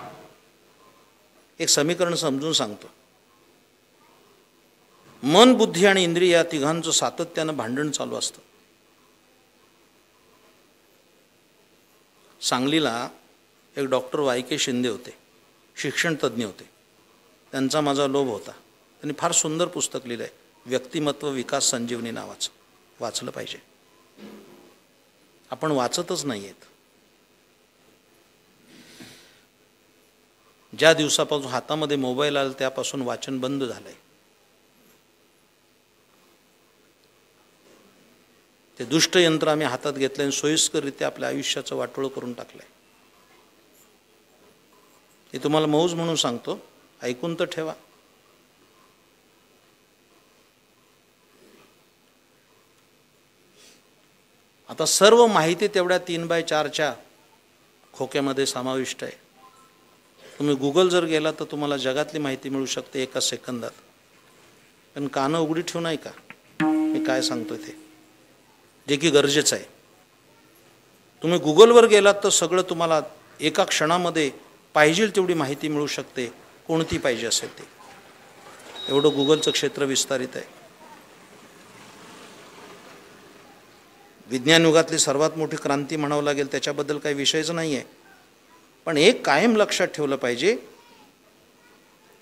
एक समीकरण समजून सांगतो. मन, बुद्धी आणि इंद्रिय या तिघांचं सातत्यानं भांडण चालू असतं. सांगलीला एक डॉक्टर Y.K. शिंदे होते, शिक्षण तज्ज्ञ होते. त्यांचा माझा लोभ होता. त्यांनी फार सुंदर पुस्तक लिहिलं आहे, व्यक्तिमत्व विकास संजीवनी नावाचं. वाचलं पाहिजे. आपण वाचतच नाही आहेत. ज्या दिवसापासून हातामध्ये मोबाईल आला त्यापासून वाचन बंद झालंय. ते दुष्ट यंत्र आम्ही हातात घेतलं आणि सोयीस्कररित्या आपल्या आयुष्याचं वाटोळं करून टाकलंय. हे तुम्हाला मौज म्हणून सांगतो, ऐकून तर ठेवा. आता सर्व माहिती तेवढ्या 3x4च्या खोक्यामध्ये समाविष्ट आहे. तुम्ही गुगल जर गेला तर तुम्हाला जगातली माहिती मिळू शकते एका सेकंदात. पण कानं उघडी ठेवू नाही का मी काय सांगतोय ते, जे की गरजेचं आहे. तुम्ही गुगलवर गेलात तर सगळं तुम्हाला एका क्षणामध्ये पाहिजे तेवढी माहिती मिळू शकते, कोणती पाहिजे असेल ते. एवढं गुगलचं क्षेत्र विस्तारित आहे. विज्ञान युगातली सर्वात मोठी क्रांती म्हणावं लागेल, त्याच्याबद्दल काही विषयच नाही आहे. पण एक कायम लक्षात ठेवलं पाहिजे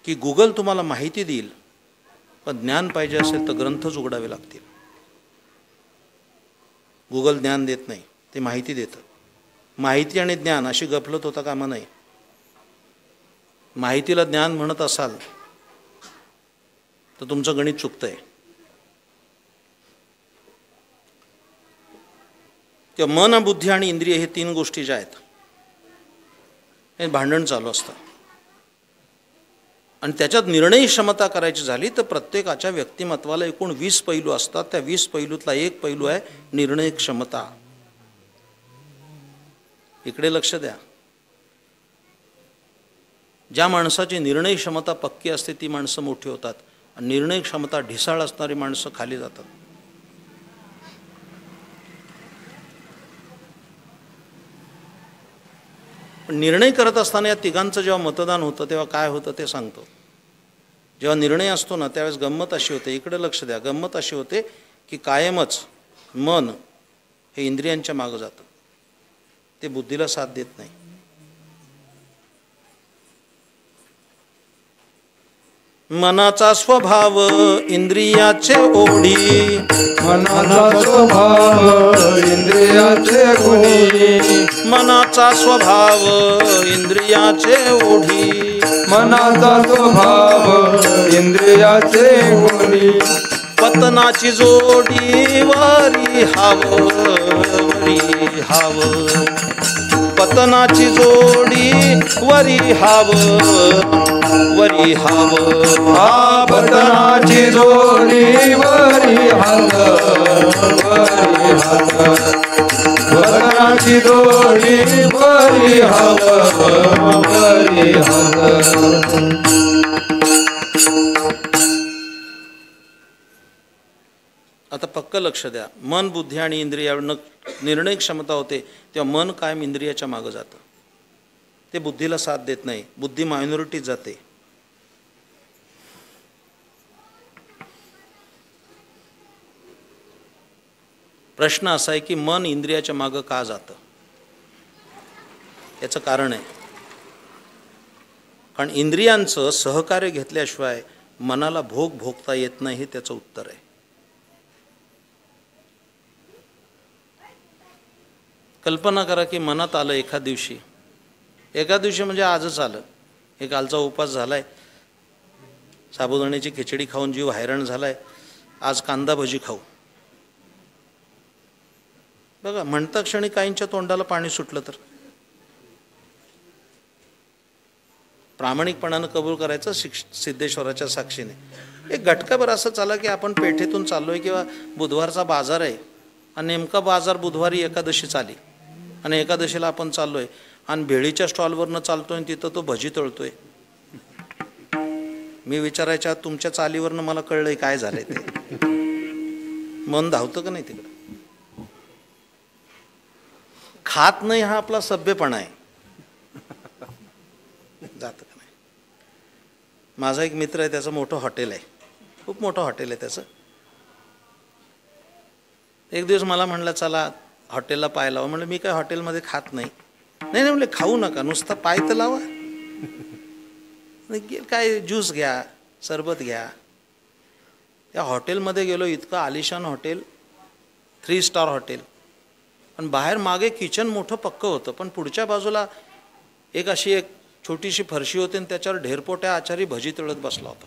की गुगल तुम्हाला माहिती देईल, पण ज्ञान पाहिजे असेल तर ग्रंथच उघडावे लागतील. गुगल ज्ञान देत नाही, ते माहिती देतं. माहिती आणि ज्ञान अशी गफलत होता कामा नये. माहितीला ज्ञान म्हणत असाल तर तुमचं गणित चुकतंय. किंवा मन, बुद्धी आणि इंद्रिय हे 3 गोष्टी ज्या आहेत, हे भांडण चालू असतं. आणि त्याच्यात निर्णय क्षमता करायची झाली तर प्रत्येकाच्या व्यक्तिमत्वाला एकूण 20 पैलू असतात. त्या 20 पैलूतला एक पैलू आहे निर्णय क्षमता. इकडे लक्ष द्या. ज्या माणसाची निर्णय क्षमता पक्की असते ती माणसं मोठी होतात, आणि निर्णय क्षमता ढिसाळ असणारी माणसं खाली जातात. पण निर्णय करत असताना या तिघांचं जेव्हा मतदान होतं तेव्हा काय होतं ते सांगतो. जेव्हा निर्णय असतो ना त्यावेळेस गंमत अशी होते, इकडे लक्ष द्या. गंमत अशी होते की कायमच मन हे इंद्रियांच्या मागं जातं, ते बुद्धीला साथ देत नाही. मनाचा स्वभाव इंद्रियाचे ओढी, मनाचा स्वभाव इंद्रियाचे गुणी, मनाचा स्वभाव इंद्रियाचे ओढी, मनाचा स्वभाव इंद्रियाचे गुणी, पतनाची जोडी वरी हाव वरी हाव पतनाची जोडी वरी हाव वरी हाव पतनाची जोडी वरी हाव वरी हाव पतनाची जोडी वरी हाव वरी हाव आता पक्क लक्ष द्या. मन बुद्धी आणि इंद्रियावर निर्णय क्षमता होते तेव्हा मन कायम इंद्रियाच्या मागं जातं. ते बुद्धीला साथ देत नाही. बुद्धी मायनॉरिटीत जाते. प्रश्न असा आहे की मन इंद्रियाच्या मागं का जातं. याचं कारण आहे कारण इंद्रियांचं सहकार्य घेतल्याशिवाय मनाला भोग भोगता येत नाही हे त्याचं उत्तर आहे. कल्पना करा की मनात आलं एका दिवशी म्हणजे आजच आलं, एक कालचा उपास झालाय, साबुदाण्याची खिचडी खाऊन जीव हैराण झालाय, आज कांदा भजी खाऊ. बघा म्हणता क्षणी काहींच्या तोंडाला पाणी सुटलं तर प्रामाणिकपणानं कबूल करायचं सिद्धेश्वराच्या साक्षीने. एक घटकाभर असं चाला की आपण पेठेतून चाललोय किंवा बुधवारचा बाजार आहे आणि नेमका बाजार बुधवारी एकादशीच आली आणि एकादशीला आपण चाललोय आणि भेळीच्या स्टॉलवरनं चालतोय आणि तिथं तो भजी तळतोय. मी विचारायच्या तुमच्या चालीवरनं मला कळलंय काय झालंय ते. मन धावतं का नाही तिकडं. खात नाही हा आपला सभ्यपणा आहे. जातं का नाही. माझा एक मित्र आहे, त्याचं मोठं हॉटेल आहे, खूप मोठं हॉटेल आहे त्याचं. एक दिवस मला म्हणलं चला हॉटेलला पाय लावा. म्हणलं मी काय हॉटेलमध्ये खात नाही. नाही म्हणले खाऊ नका, नुसता पाय तर लावा. काय ज्यूस घ्या, सरबत घ्या. त्या हॉटेलमध्ये गेलो, इतकं आलिशान हॉटेल, 3 स्टार हॉटेल. पण बाहेर मागे किचन मोठं पक्कं होतं, पण पुढच्या बाजूला एक अशी एक छोटीशी फरशी होती आणि त्याच्यावर ढेरपोट्या आचारी भजी तळत बसला होता.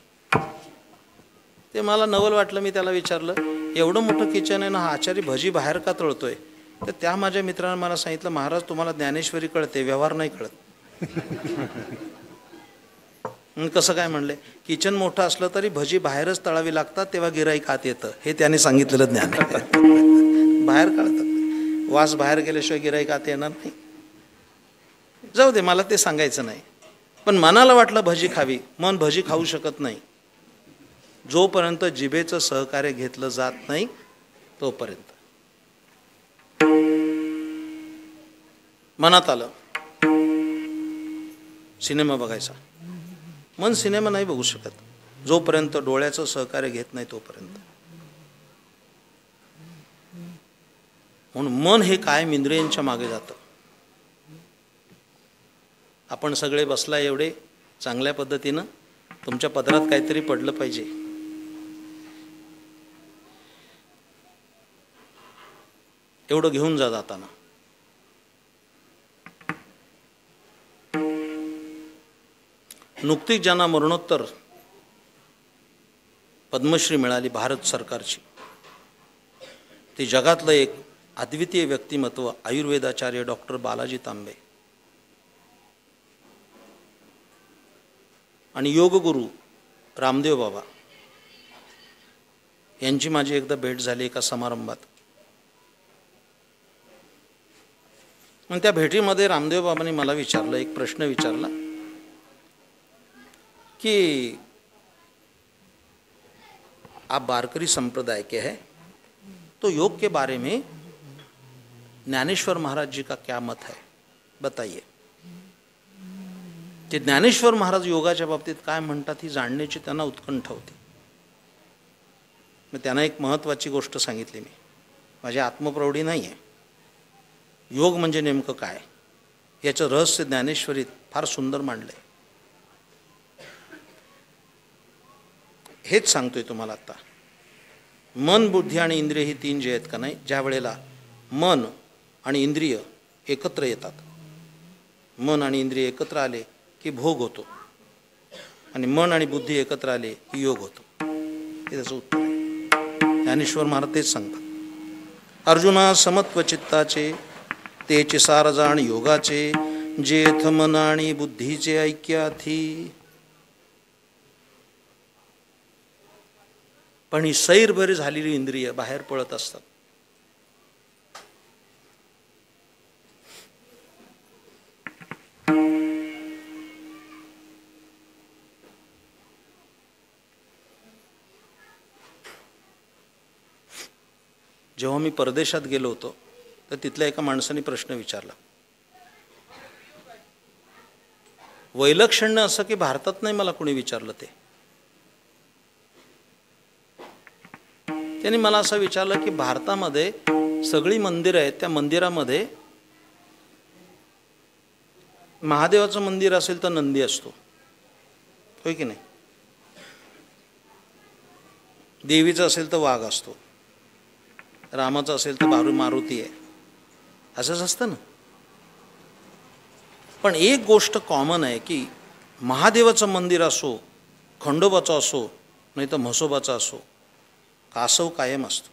ते मला नवल वाटलं. मी त्याला विचारलं एवढं मोठं किचन आहे ना, हा आचारी भजी बाहेर का तळतोय. तर त्या माझ्या मित्रानं मला सांगितलं महाराज तुम्हाला ज्ञानेश्वरी कळते, व्यवहार नाही कळत. कसं काय म्हणले. किचन मोठं असलं तरी भजी बाहेरच तळावी लागतात तेव्हा गिराईक आत येतं, हे त्याने सांगितलेलं ज्ञान आहे. बाहेर कळतात, वास बाहेर गेल्याशिवाय गिराईक आत येणार नाही. जाऊ दे, मला ते सांगायचं नाही. पण मनाला वाटलं भजी खावी, मन भजी खाऊ शकत नाही जोपर्यंत जिभेचं सहकार्य घेतलं जात नाही तोपर्यंत. मनात आलं सिनेमा बघायचा, मन सिनेमा नाही बघू शकत जोपर्यंत डोळ्याचं सहकार्य घेत नाही तोपर्यंत. म्हणून मन हे कायम इंद्रियांच्या मागे जातं. आपण सगळे बसला एवढे चांगल्या पद्धतीनं, तुमच्या पदरात काहीतरी पडलं पाहिजे. एवढं घेऊन जा जाताना. नुकतीच ज्यांना मरणोत्तर पद्मश्री मिळाली भारत सरकारची, ती जगातलं एक अद्वितीय व्यक्तिमत्व आयुर्वेदाचार्य डॉक्टर बालाजी तांबे आणि योगगुरू रामदेव बाबा यांची माझी एकदा भेट झाली एका समारंभात. मग त्या भेटीमध्ये रामदेव बाबांनी मला विचारलं, एक प्रश्न विचारला कि आप बारकरी संप्रदाय के हैं तो योग के बारे में ज्ञानेश्वर महाराज जी का क्या मत है, बताइए. ते ज्ञानेश्वर महाराज योगाच्या बाबतीत काय म्हणतात ही जाणण्याची त्यांना उत्कंठ होती. मग त्यांना एक महत्त्वाची गोष्ट सांगितली मी, माझी आत्मप्रौढी नाही आहे. योग म्हणजे नेमकं काय याचं रहस्य ज्ञानेश्वरीत फार सुंदर मांडलंय. हेच सांगतोय तुम्हाला आता. मन बुद्धी आणि इंद्रिय ही 3 जे आहेत का नाही, ज्या वेळेला मन आणि इंद्रिय एकत्र येतात, मन आणि इंद्रिय एकत्र आले की भोग होतो आणि मन आणि बुद्धी एकत्र आले की योग होतो. हे त्याचं उत्तर आहे. ज्ञानेश्वर महाराज तेच सांगतात. अर्जुना समत्व चित्ताचे तेचे सार जाण योगाचे, जेथ मन आणि बुद्धीचे ऐक्याथी. पण ही सैरभर झालेली इंद्रिय बाहेर पळत असतात. जेव्हा मी परदेशात गेलो होतो तर तिथल्या एका माणसाने प्रश्न विचारला. वैलक्षण्य असं की भारतात नाही मला कोणी विचारलं. त्यांनी मला असं विचारलं की भारतामध्ये सगळी मंदिरं आहेत, त्या मंदिरामध्ये महादेवाचं मंदिर असेल तर नंदी असतो, होय की नाही? देवीचं असेल तर वाघ असतो, रामाचं असेल तर मारुती आहे, असंच असतं ना. पण एक गोष्ट कॉमन आहे की महादेवाचं मंदिर असो, खंडोबाचं असो, नाही तर म्हसोबाचं असो, कासव कायम असतो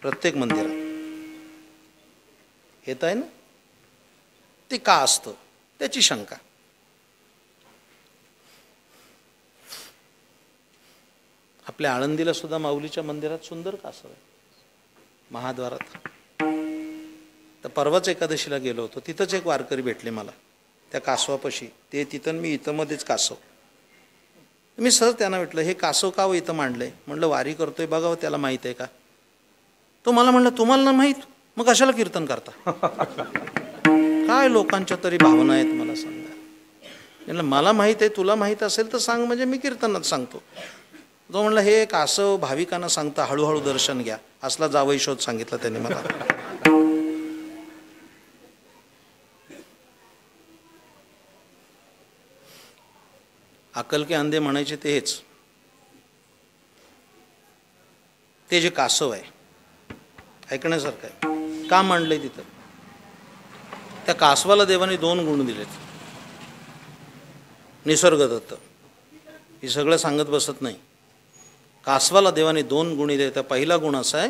प्रत्येक मंदिरात. येत आहे ना? ते का असतं त्याची शंका. आपल्या आळंदीला सुद्धा माऊलीच्या मंदिरात सुंदर कासव आहे महाद्वारात. तर परवाच एकादशीला गेलो होतो, तिथंच एक वारकरी भेटले मला त्या कासवापाशी. ते तिथं मी इथं मध्येच कासव. मी सहज त्यांना म्हटलं, हे कासव का इथं मांडलंय? म्हटलं वारी करतोय बघावं त्याला माहीत आहे का. तो मला म्हणलं, तुम्हाला ना माहीत मग कशाला कीर्तन करता? काय लोकांच्या तरी भावना आहेत मला सांगा. म्हटलं मला माहीत आहे, तुला माहीत असेल तर सांग, म्हणजे मी कीर्तनात सांगतो. तो म्हणला, हे कासव भाविकांना सांगता हळूहळू दर्शन घ्या, असला जावई शोध सांगितला त्याने मला. अक्कल के अंधे म्हणायचे ते हेच. ते जे कासव आहे ऐकण्यासारखं आहे. का मांडलंय तिथं? त्या कासवाला देवाने 2 गुण दिलेत. निसर्गदत्त हे सगळं सांगत बसत नाही. कासवाला देवाने 2 गुण दिले. त्या पहिला गुण असा आहे,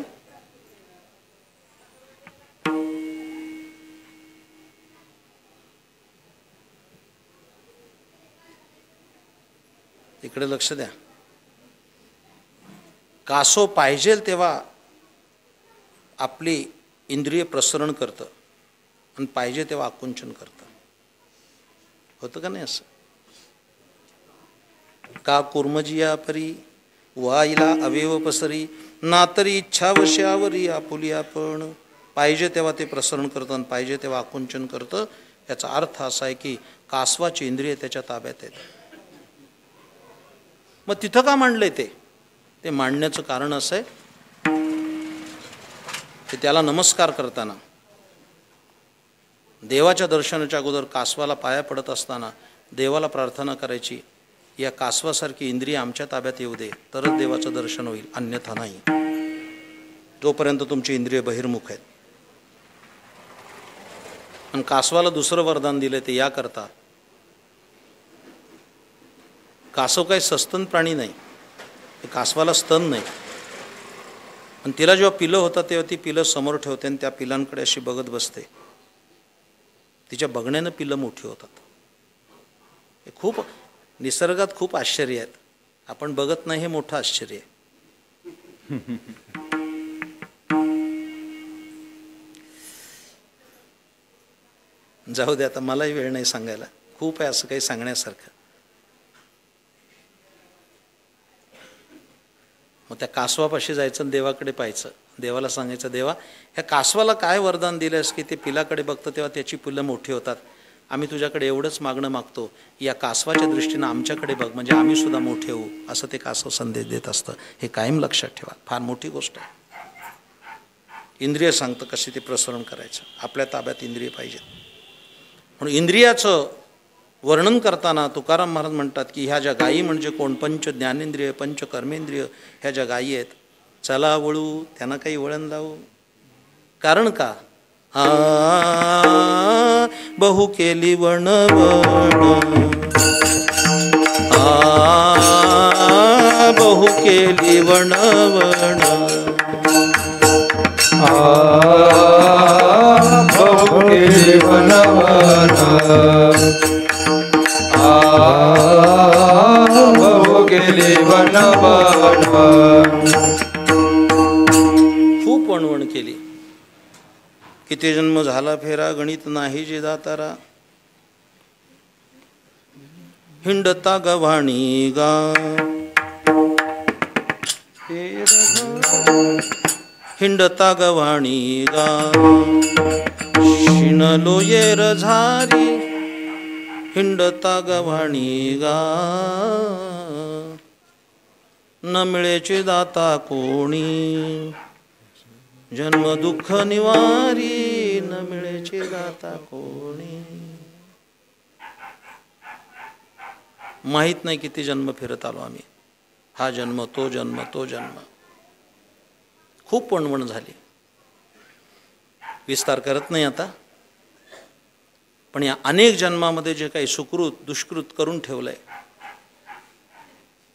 इकडे लक्ष द्या. कासव पाहिजे तेव्हा आपली इंद्रिय प्रसरण करतं आणि पाहिजे तेव्हा आकुंचन करतं. होतं का नाही असं? का कुर्मजिया परी वाईला अवेव पसरी, ना तरी इच्छावश्यावरी आपुली आपण. पाहिजे तेव्हा ते प्रसरण करतं आणि पाहिजे तेव्हा आकुंचन करतं. याचा अर्थ असा आहे की कासवाची इंद्रिय त्याच्या ताब्यात आहेत. मग तिथं का मांडलंय ते मांडण्याचं कारण असं आहे की त्याला नमस्कार करताना, देवाच्या दर्शनाच्या अगोदर कासवाला पाया पडत असताना देवाला प्रार्थना करायची, या कासवासारखी इंद्रिय आमच्या ताब्यात येऊ दे, तरच देवाचं दर्शन होईल, अन्यथा नाही. जोपर्यंत तुमची इंद्रिय बहिर्मुख आहेत. आणि कासवाला दुसरं वरदान दिलं ते या करता, कासव काही सस्तन प्राणी नाही, कासवाला स्तन नाही. आणि तिला जेव्हा पिलं होतं तेव्हा ती पिलं समोर ठेवते आणि त्या पिलांकडे अशी बघत बसते. तिच्या बघण्यानं पिलं मोठी होतात. हे खूप निसर्गात खूप आश्चर्य आहेत. आपण बघत नाही हे मोठं आश्चर्य आहे. जाऊ दे, आता मलाही वेळ नाही सांगायला, खूप आहे असं काही सांगण्यासारखं. मग त्या कासवापाशी जायचं आणि देवाकडे पाहायचं. देवाला सांगायचं, देवा ह्या कासवाला काय वरदान दिलंस की ते पिलाकडे बघतं तेव्हा त्याची पिलं मोठी होतात. आम्ही तुझ्याकडे एवढंच मागणं मागतो, या कासवाच्या दृष्टीनं आमच्याकडे बघ, म्हणजे आम्ही सुद्धा मोठे होऊ. असं ते कासव संदेश देत असतं. हे कायम लक्षात ठेवा, फार मोठी गोष्ट आहे. इंद्रिय सांगतं कशी ते प्रसरण करायचं. आपल्या ताब्यात इंद्रिय पाहिजेत. म्हणून इंद्रियाचं वर्णन करताना तुकाराम महाराज म्हणतात की ह्या ज्या गायी म्हणजे कोण? पंच ज्ञानेंद्रिय, पंच कर्मेंद्रिय, ह्या ज्या गायी आहेत, चला वळू, त्यांना काही वळण लावू. कारण का? बहु केली वणवण, बहु केली वणवण बहु केली वणवण बहु केली वणवण खूप वणवण केली. किती जन्म झाला फेरा गणित नाही जे दातारा. हिंडता गव्हाणी गा हिंडता गव्हाणी गा शिणलो येर झारी हिंडता गव्हाणी गा न मिळेचे दाता कोणी जन्म दुःख निवारी न मिळेचे दाता कोणी. माहीत नाही किती जन्म फिरत आलो आम्ही. हा जन्म तो जन्म तो जन्म. खूप वणवण झाली. विस्तार करत नाही आता. पण या अनेक जन्मामध्ये जे काही सुकृत दुष्कृत करून ठेवलंय.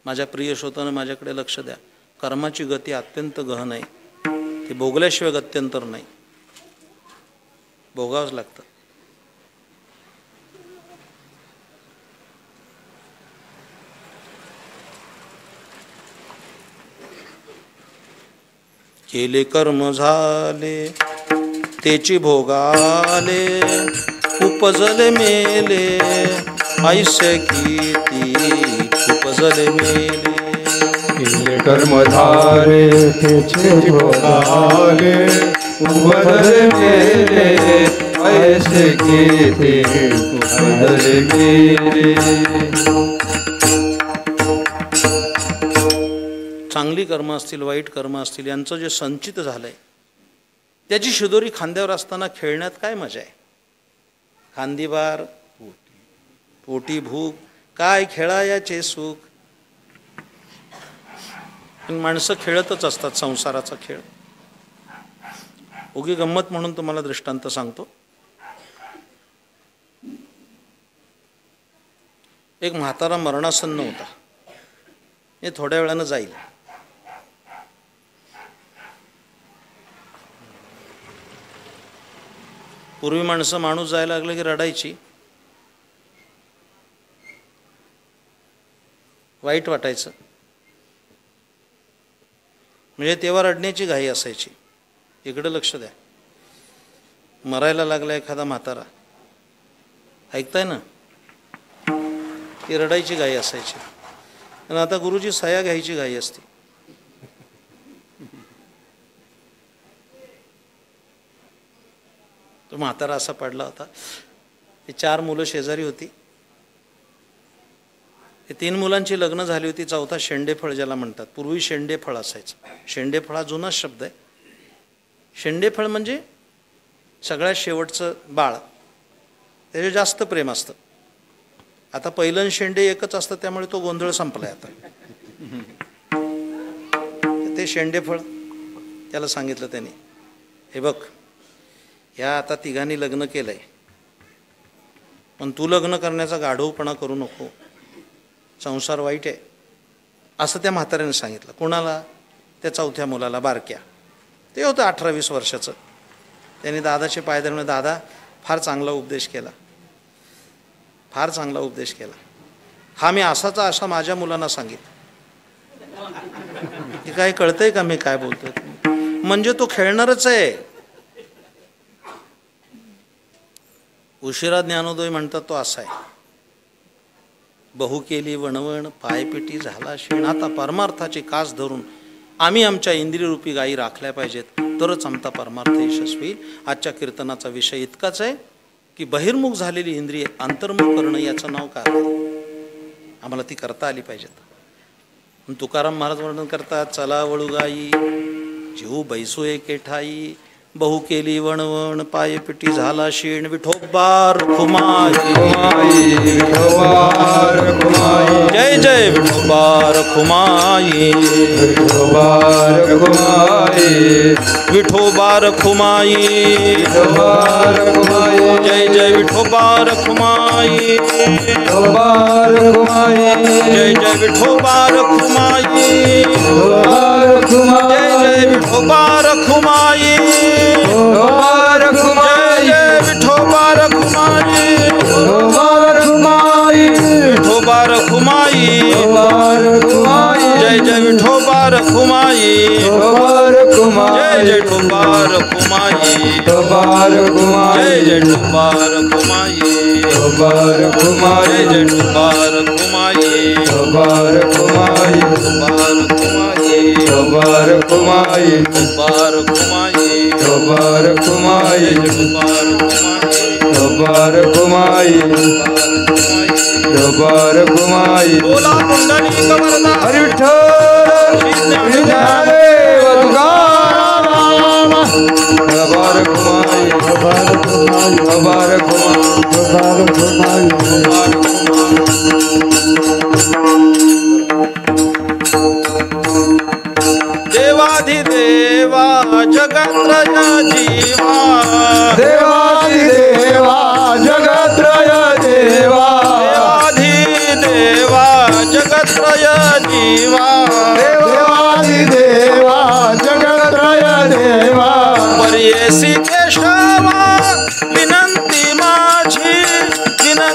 माझ्या प्रिय श्रोतांनो माझ्याकडे लक्ष द्या. कर्माची गती अत्यंत गहन आहे. ते भोगल्याशिवाय गत्यंतर नाही. भोगावंच लागतं. केले कर्म झाले तेची भोगाले उपजले मेले ऐसे किती उपजले मेले. केले कर्म झाले तेचे भोगाले उपजले मेले ऐसे किती उपजले मेले. चांगली कर्म असतील वाईट कर्म असतील यांचं जे संचित झालंय त्याची शिदोरी खांद्यावर असताना खेळण्यात काय मजा आहे. खांदीबार पोटी भूक काय खेळायाचे सुख. पण माणसं खेळतच असतात संसाराचा खेळ. उगी गंमत म्हणून तुम्हाला दृष्टांत सांगतो. एक म्हातारा मरणासन्न होता. हे थोड्या वेळानं जाईल. पूर्वी माणसं माणूस जायला लागलं की रडायची. वाईट वाटायचं. म्हणजे तेव्हा रडण्याची घाई असायची. इकडे लक्ष द्या. मरायला लागला एखादा म्हातारा ऐकताय ना ती रडायची घाई असायची. आणि आता गुरुजी सया घ्यायची घाई असते. तो म्हातारा असा पडला होता. ते 4 मुलं शेजारी होती. ते 3 मुलांची लग्न झाली होती. चौथा शेंडेफळ ज्याला म्हणतात. पूर्वी शेंडेफळ असायचं. शेंडेफळ हा जुनाच शब्द आहे. शेंडेफळ म्हणजे सगळ्यात शेवटचं बाळ. त्याचे जास्त प्रेम असतं. आता पहिलं शेंडे एकच असतं त्यामुळे तो गोंधळ संपलाय आता. ते शेंडेफळ त्याला सांगितलं त्याने, हे बघ ह्या आता तिघांनी लग्न केलंय पण तू लग्न करण्याचा गाढवपणा करू नको. संसार वाईट आहे असं त्या म्हाताऱ्याने सांगितलं. कोणाला? त्या चौथ्या मुलाला बारक्या. ते होतं 18-20 वर्षाचं. त्याने दादाचे पाय धरले. दादा फार चांगला उपदेश केला. फार चांगला उपदेश केला. हा मी असाचा असा माझ्या मुलांना सांगितलं. ते काय कळतंय का मी काय बोलतोय? म्हणजे तो खेळणारच आहे. उशिरा ज्ञानोदय म्हणतात तो असा आहे. बहु केली वणवण पायपिटी झाला शेण. आता परमार्थाची कास धरून आम्ही आमच्या इंद्रियरूपी गायी राखल्या पाहिजेत तरच आमचा परमार्थ यशस्वी होईल. आजच्या कीर्तनाचा विषय इतकाच आहे की बहिर्मुख झालेली इंद्रिय अंतर्मुख करणं याचं नाव काय. आम्हाला ती करता आली पाहिजेत. तुकाराम महाराज वर्णन करतात, चला वळू गाई जीव बैसो एके ठाई बहु केली वणवण पायपिटी झाला शीण विठोबार खुमाई विठोबार खुमाई जय जय विठोबार खुमाई विठोबार खुमाई विठोबार खुमाई विठोबार खुमाई जय जय विठोबार खुमाई विठोबार खुमाई जय जय विठोबार खुमाई विठोबार खुमाई जय जय विठोबार खुमाई विठोबार खुमाई जय विठोबार खुमाई विठोबार खुमाई विठोबार खुमाई विठोबार खुमाई जय जय विठोबार खुमाई विठोबार खुमाई जय जय ठोबार खुमाई विठोबार खुमाई जय जय ठोबार खुमाई विठोबार खुमाई जय जय ठोबार खुमाई विठोबार खुमाई ठोबार खुमाई विठोबार खुमाई ठोबार खुमाई विठोबार खुमाई ठोबार खुमाई विठोबार खुमाई विठोबार खुमाई बोला पुंडलिक वरदा हरी विठ्ठल श्री ज्ञानदेव तुकाराम विठोबार खुमाई विठोबार देवाधिदेवा जगत्रय जीवा देवादिदेवा जगत्रय देवा देवाधिदेवा जगत्रय जीवा देवादिदेवा जगत्रय देवा पर्येसी केशवा विनंती माझी केशवा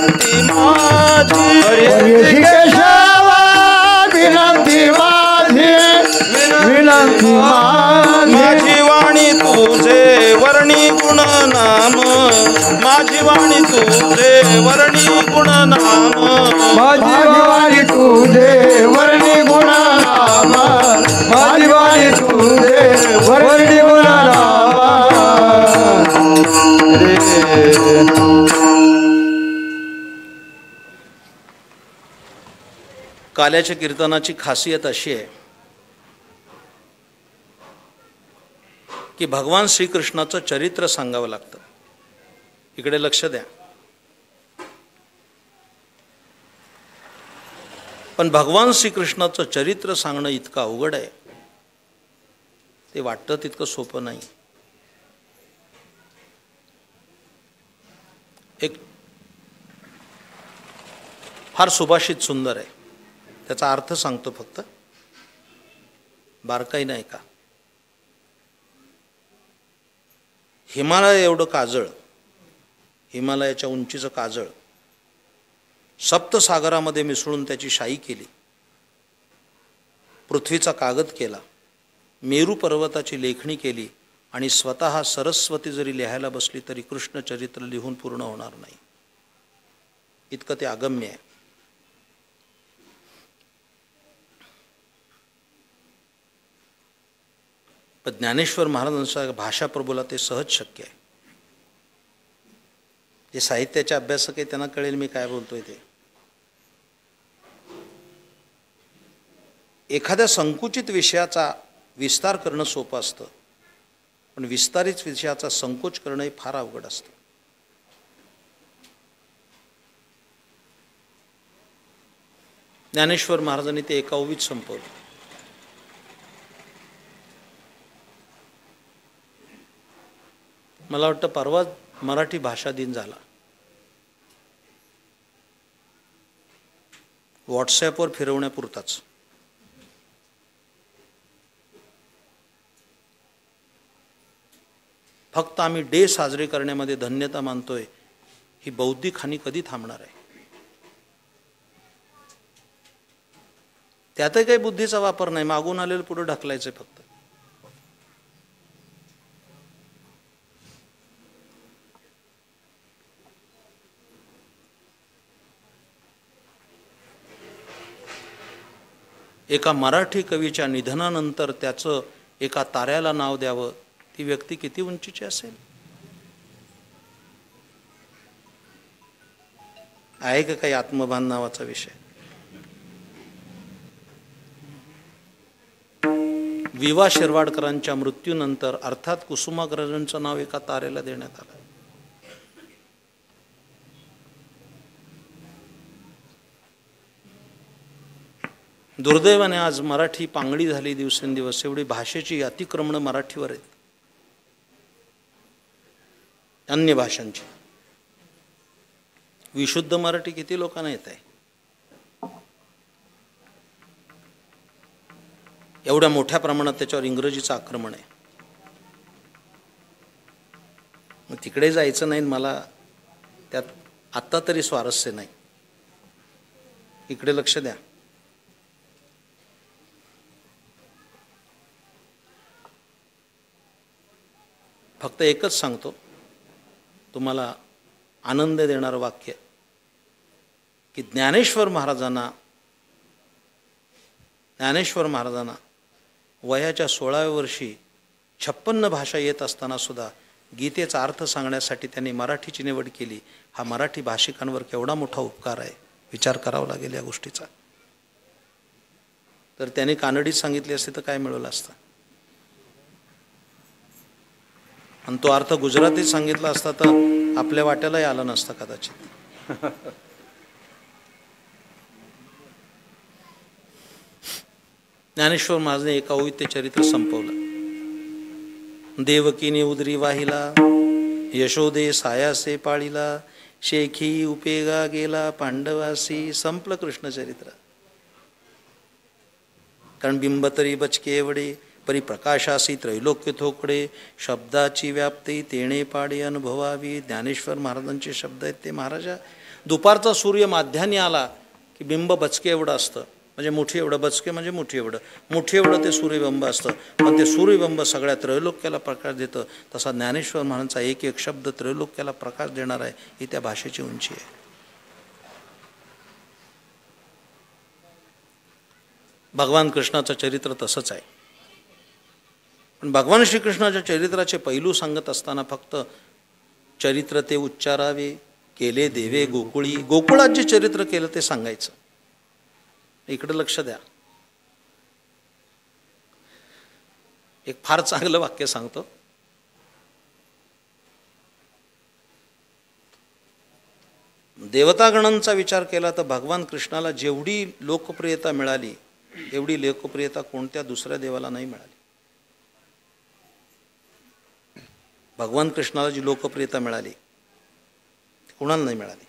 विनंती माझी विनंती माझी वाणी तुझे वर्णी गुण नाम माझी वाणी तुझे वर्णी गुण नाम माझी वाणी तुझे वर्णी गुण नाम माझी वाणी तुझे वर्णी गुण नाम काल्याच्या कीर्तनाची खासियत अशी आहे की भगवान श्रीकृष्णाचं चरित्र सांगावं लागतं. इकडे लक्ष द्या. पण भगवान श्रीकृष्णाचं चरित्र सांगणं इतकं अवघड आहे, ते वाटतं तितकं सोपं नाही. एक फार सुभाषित सुंदर आहे, त्याचा अर्थ सांगतो फक्त, बारकाई नाही का. हिमालय एवढं काजळ, हिमालयाच्या उंचीचं काजळ सप्तसागरामध्ये मिसळून त्याची शाई केली, पृथ्वीचा कागद केला, मेरू पर्वताची लेखणी केली आणि स्वतः सरस्वती जरी लिहायला बसली तरी कृष्ण चरित्र लिहून पूर्ण होणार नाही, इतकं ते अगम्य आहे. पण ज्ञानेश्वर महाराजांच्या भाषा प्रभूला ते सहज शक्य आहे. जे साहित्याचे अभ्यासक आहे त्यांना कळेल मी काय बोलतोय ते. एखाद्या संकुचित विषयाचा विस्तार करणं सोपं असतं, पण विस्तारित विषयाचा संकोच करणं हे फार अवघड असतं. ज्ञानेश्वर महाराजांनी ते एका ओवीत संपवलं. मला वाटतं परवा मराठी भाषा दिन झाला. व्हॉट्सॲपवर फिरवण्यापुरताच. फक्त आम्ही डे साजरे करण्यामध्ये धन्यता मानतोय, ही बौद्धिक हानी कधी थांबणार आहे. त्यातही काही बुद्धीचा वापर नाही, मागून आलेलं पुढे ढकलायचं फक्त. एका मराठी कवीच्या निधनानंतर त्याचं एका ताऱ्याला नाव द्यावं, ती व्यक्ती किती उंचीची असेल. आहे का काही आत्मभान नावाचा विषय. विवा शिरवाडकरांच्या मृत्यूनंतर अर्थात कुसुमाग्रजांचं नाव एका तारेला देण्यात आलं. दुर्दैवाने आज मराठी पांगडी झाली दिवसेंदिवस. एवढी भाषेची अतिक्रमणं मराठीवर आहेत, अन्य भाषांची. विशुद्ध मराठी किती लोकांना येत आहे? एवढ्या मोठ्या प्रमाणात त्याच्यावर इंग्रजीचं आक्रमण आहे. मग तिकडे जायचं नाही, मला त्यात आत्ता तरी स्वारस्य नाही. इकडे लक्ष द्या. फक्त एकच सांगतो तुम्हाला आनंद देणारं वाक्य की ज्ञानेश्वर महाराजांना वयाच्या 16व्या वर्षी 56 भाषा येत असताना सुद्धा गीतेचा अर्थ सांगण्यासाठी त्यांनी मराठीची निवड केली. हा मराठी भाषिकांवर केवढा मोठा उपकार आहे, विचार करावा लागेल या गोष्टीचा. तर त्यांनी कानडीत सांगितले असते तर काय मिळवलं असतं, आणि तो अर्थ गुजरातीत सांगितला असता तर आपल्या वाट्यालाही आला नसता कदाचित. ज्ञानेश्वर महाराजांनी एका ओळीत ते चरित्र संपवलं. देवकीने उदरी वाहिला, यशोदे सायासे पाळीला, शेखी उपेगा गेला पांडवासी. संपलं कृष्णचरित्र. कारण बिंबतरी बचके एवढे, परिप्रकाशासी त्रैलोक्य थोकडे, शब्दाची व्याप्ती तेणे पाडे अनुभवावी. ज्ञानेश्वर महाराजांचे शब्द आहेत ते. महाराजा दुपारचा सूर्य माध्याने आला की बिंब बचके एवढं असतं, म्हणजे मुठी एवढं. बचके म्हणजे मुठी एवढं ते सूर्यबिंब असतं. पण ते सूर्यबिंब सगळ्या त्रैलोक्याला प्रकाश देतं. तसा ज्ञानेश्वर महाराजांचा एक एक शब्द त्रैलोक्याला प्रकाश देणार आहे. ही त्या भाषेची उंची आहे. भगवान कृष्णाचं चरित्र तसंच आहे. पण भगवान श्रीकृष्णाच्या चरित्राचे पैलू सांगत असताना फक्त चरित्र ते उच्चारावे, केले देवे गोकुळी. गोकुळात जे चरित्र केलं ते सांगायचं. इकडे लक्ष द्या. एक फार चांगलं वाक्य सांगतो. देवतागणांचा विचार केला तर भगवान कृष्णाला जेवढी लोकप्रियता मिळाली एवढी लोकप्रियता कोणत्या दुसऱ्या देवाला नाही मिळाली. भगवान कृष्णाला जी लोकप्रियता मिळाली कोणाला नाही मिळाली.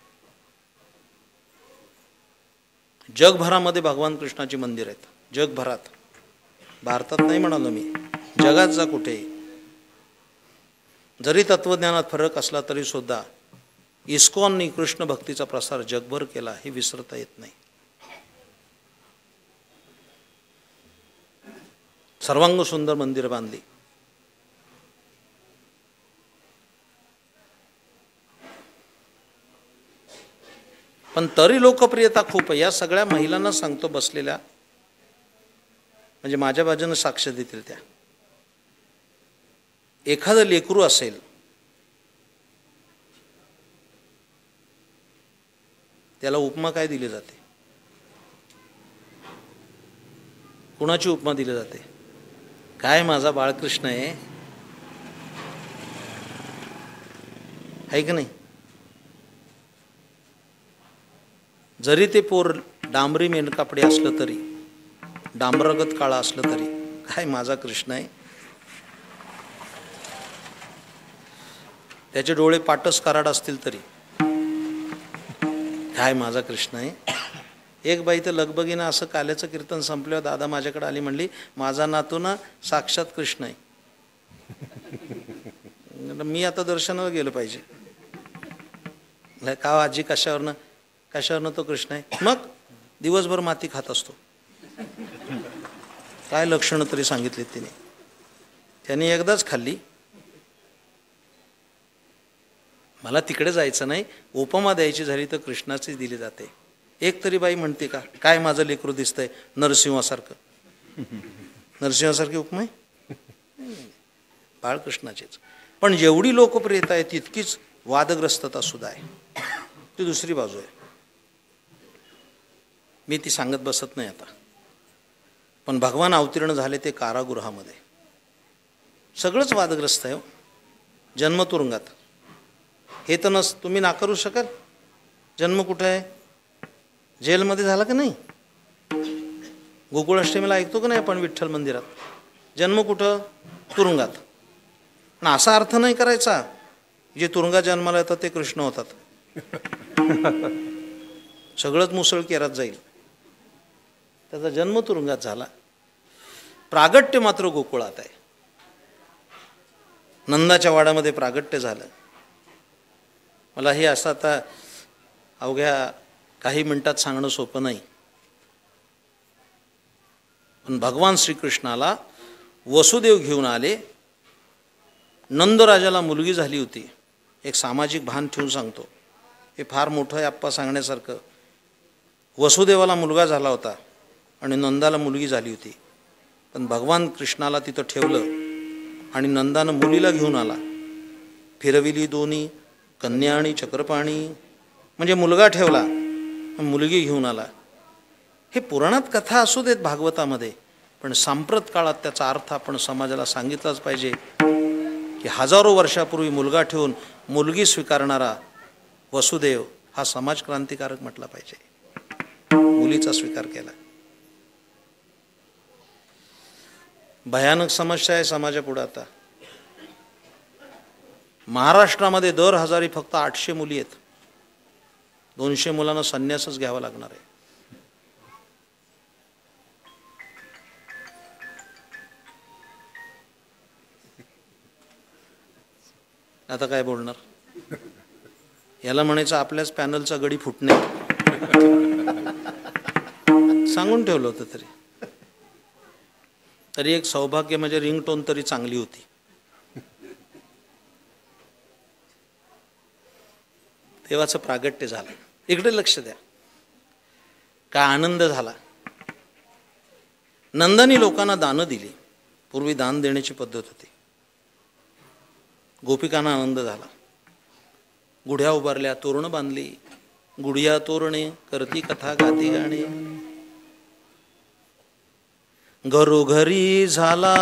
जगभरामध्ये भगवान कृष्णाची मंदिर आहेत. जगभरात, भारतात नाही म्हणालो मी, जगात जा कुठेही. जरी तत्वज्ञानात फरक असला तरी सुद्धा इस्कॉननी कृष्ण भक्तीचा प्रसार जगभर केला, हे विसरता येत नाही. सर्वांग सुंदर मंदिर बांधली. पण तरी लोकप्रियता खूप आहे. या सगळ्या महिलांना सांगतो बसलेल्या, म्हणजे माझ्या बाजूने साक्ष देतील त्या. एखादं लेकरू असेल, त्याला उपमा काय दिली जाते? कुणाची उपमा दिली जाते? काय माझा बाळकृष्ण आहे की नाही? जरी ते पोर डांबरी मेनकापडे असलं तरी, डांबरगत काळा असलं तरी, काय माझा कृष्ण आहे. त्याचे डोळे पाटस कराड असतील तरी, काय माझा कृष्ण आहे. एक बाई तर लगबगीनं असं काल्याचं कीर्तन संपल्यावर दादा माझ्याकडे आली, म्हणली माझा नातू ना साक्षात कृष्ण आहे. मी आता दर्शनाला गेलं पाहिजे. का आजी कशावरनं तो कृष्ण आहे? मग दिवसभर माती खात असतो. काय लक्षणं तरी सांगितली तिने. त्याने एकदाच खाल्ली. मला तिकडे जायचं नाही, उपमा द्यायची झाली तर कृष्णाचीच दिली जाते. एक तरी बाई म्हणते का काय माझं लेकरू दिसतंय नरसिंहासारखं? नरसिंहासारखी उपमा आहे? बाळकृष्णाचीच. पण जेवढी लोकप्रियता आहे तितकीच वादग्रस्तता सुद्धा आहे. ती दुसरी बाजू आहे. मी ती सांगत बसत नाही आता. पण भगवान अवतीर्ण झाले ते कारागृहामध्ये. सगळंच वादग्रस्त आहे हो. जन्मतुरुंगात. हे तर तुम्ही नाकारू शकाल. जन्म कुठं आहे? जेलमध्ये झाला का नाही? गोकुळाष्टमीला ऐकतो का नाही आपण विठ्ठल मंदिरात? जन्म कुठं? तुरुंगात. ना असा अर्थ नाही करायचा जे तुरुंगात जन्माला येतात ते कृष्ण होतात. सगळंच मुसळ केरात जाईल. त्याचा जन्म तुरुंगात झाला. प्रागट्य मात्र गोकुळात आहे. नंदाच्या वाड्यामध्ये प्रागट्य झालं. मला हे असं आता अवघ्या काही मिनिटात सांगणं सोपं नाही. पण भगवान श्रीकृष्णाला वसुदेव घेऊन आले. नंदराजाला मुलगी झाली होती. एक सामाजिक भान ठेवून सांगतो, हे फार मोठं आहे आप्पा सांगण्यासारखं. वसुदेवाला मुलगा झाला होता आणि नंदाला मुलगी झाली होती. पण भगवान कृष्णाला तिथं ठेवलं आणि नंदानं मुलीला घेऊन आला. फिरविली दोन्ही कन्या आणि चक्रपाणी. म्हणजे मुलगा ठेवला, मुलगी घेऊन आला. हे पुराणात कथा असू देत भागवतामध्ये, पण सांप्रत काळात त्याचा अर्थ आपण समाजाला सांगितलाच पाहिजे की हजारो वर्षापूर्वी मुलगा ठेवून मुलगी स्वीकारणारा वसुदेव हा समाज क्रांतिकारक म्हटला पाहिजे. मुलीचा स्वीकार केला. भयानक समस्या आहे समाजापुढे आता. महाराष्ट्रामध्ये दर हजारी फक्त 800 मुली आहेत. 200 मुलांना संन्यासच घ्यावा लागणार आहे. आता काय बोलणार? याला म्हणायचं आपल्याच पॅनलचा गडी फुटणे. सांगून ठेवलं होतं तरी एक सौभाग्य म्हणजे रिंगटोन तरी चांगली होती. देवाचं प्रागट्य झालं. इकडे लक्ष द्या. काय आनंद झाला. नंदानी लोकांना दानं दिली. पूर्वी दान देण्याची पद्धत होती. गोपिकांना आनंद झाला. गुढ्या उभारल्या, तोरणं बांधली. गुढिया तोरणे करती कथा गाती गाणे. घरोघरी झाला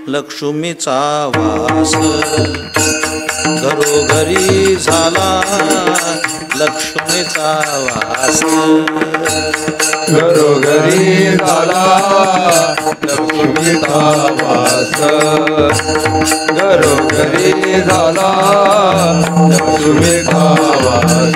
लक्ष्मीचा वास. घरोघरी झाला लक्ष्मीचा वास. घरोघरी झाला लक्ष्मीचा वास. घरोघरी झाला लक्ष्मीचा वास.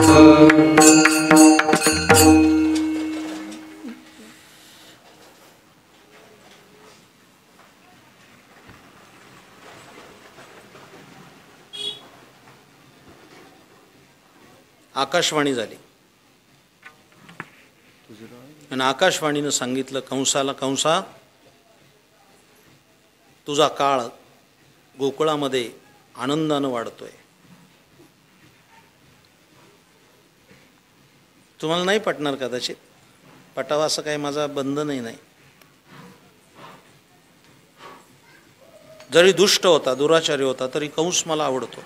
आकाशवाणी झाली आणि आकाशवाणीनं सांगितलं कंसाला, कंसा तुझा काळ गोकुळामध्ये आनंदानं वाढतोय. तुम्हाला नाही पटणार कदाचित. पटावा असं काही माझा बंधनही नाही. जरी दुष्ट होता, दुराचारी होता, तरी कंस मला आवडतो.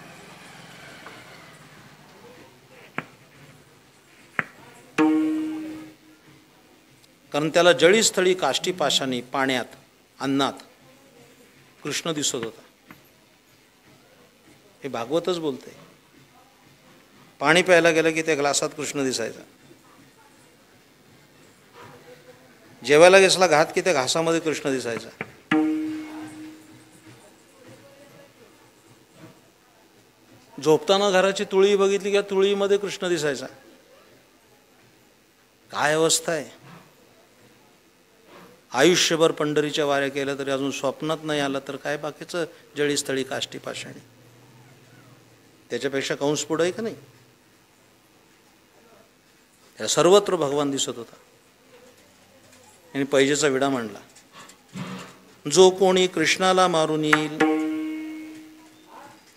कारण त्याला जळीस्थळी काष्टी पाशाने पाण्यात अन्नात कृष्ण दिसत होता. हे भागवतच बोलते. पाणी प्यायला गेलं की त्या ग्लासात कृष्ण दिसायचा. जेवायला घेतला घात की त्या घासामध्ये कृष्ण दिसायचा. झोपताना घराची तुळई बघितली की तुळईमध्ये कृष्ण दिसायचा. काय अवस्था आहे. आयुष्यभर पंढरीच्या वाऱ्या केल्या तरी अजून स्वप्नात नाही आलं तर काय बाकीचं जळीस्थळी काष्टी पाषाणी. त्याच्यापेक्षा कंस पुढं आहे का नाही. सर्वत्र भगवान दिसत होता. आणि पैजेचा विडा मांडला. जो कोणी कृष्णाला मारून येईल,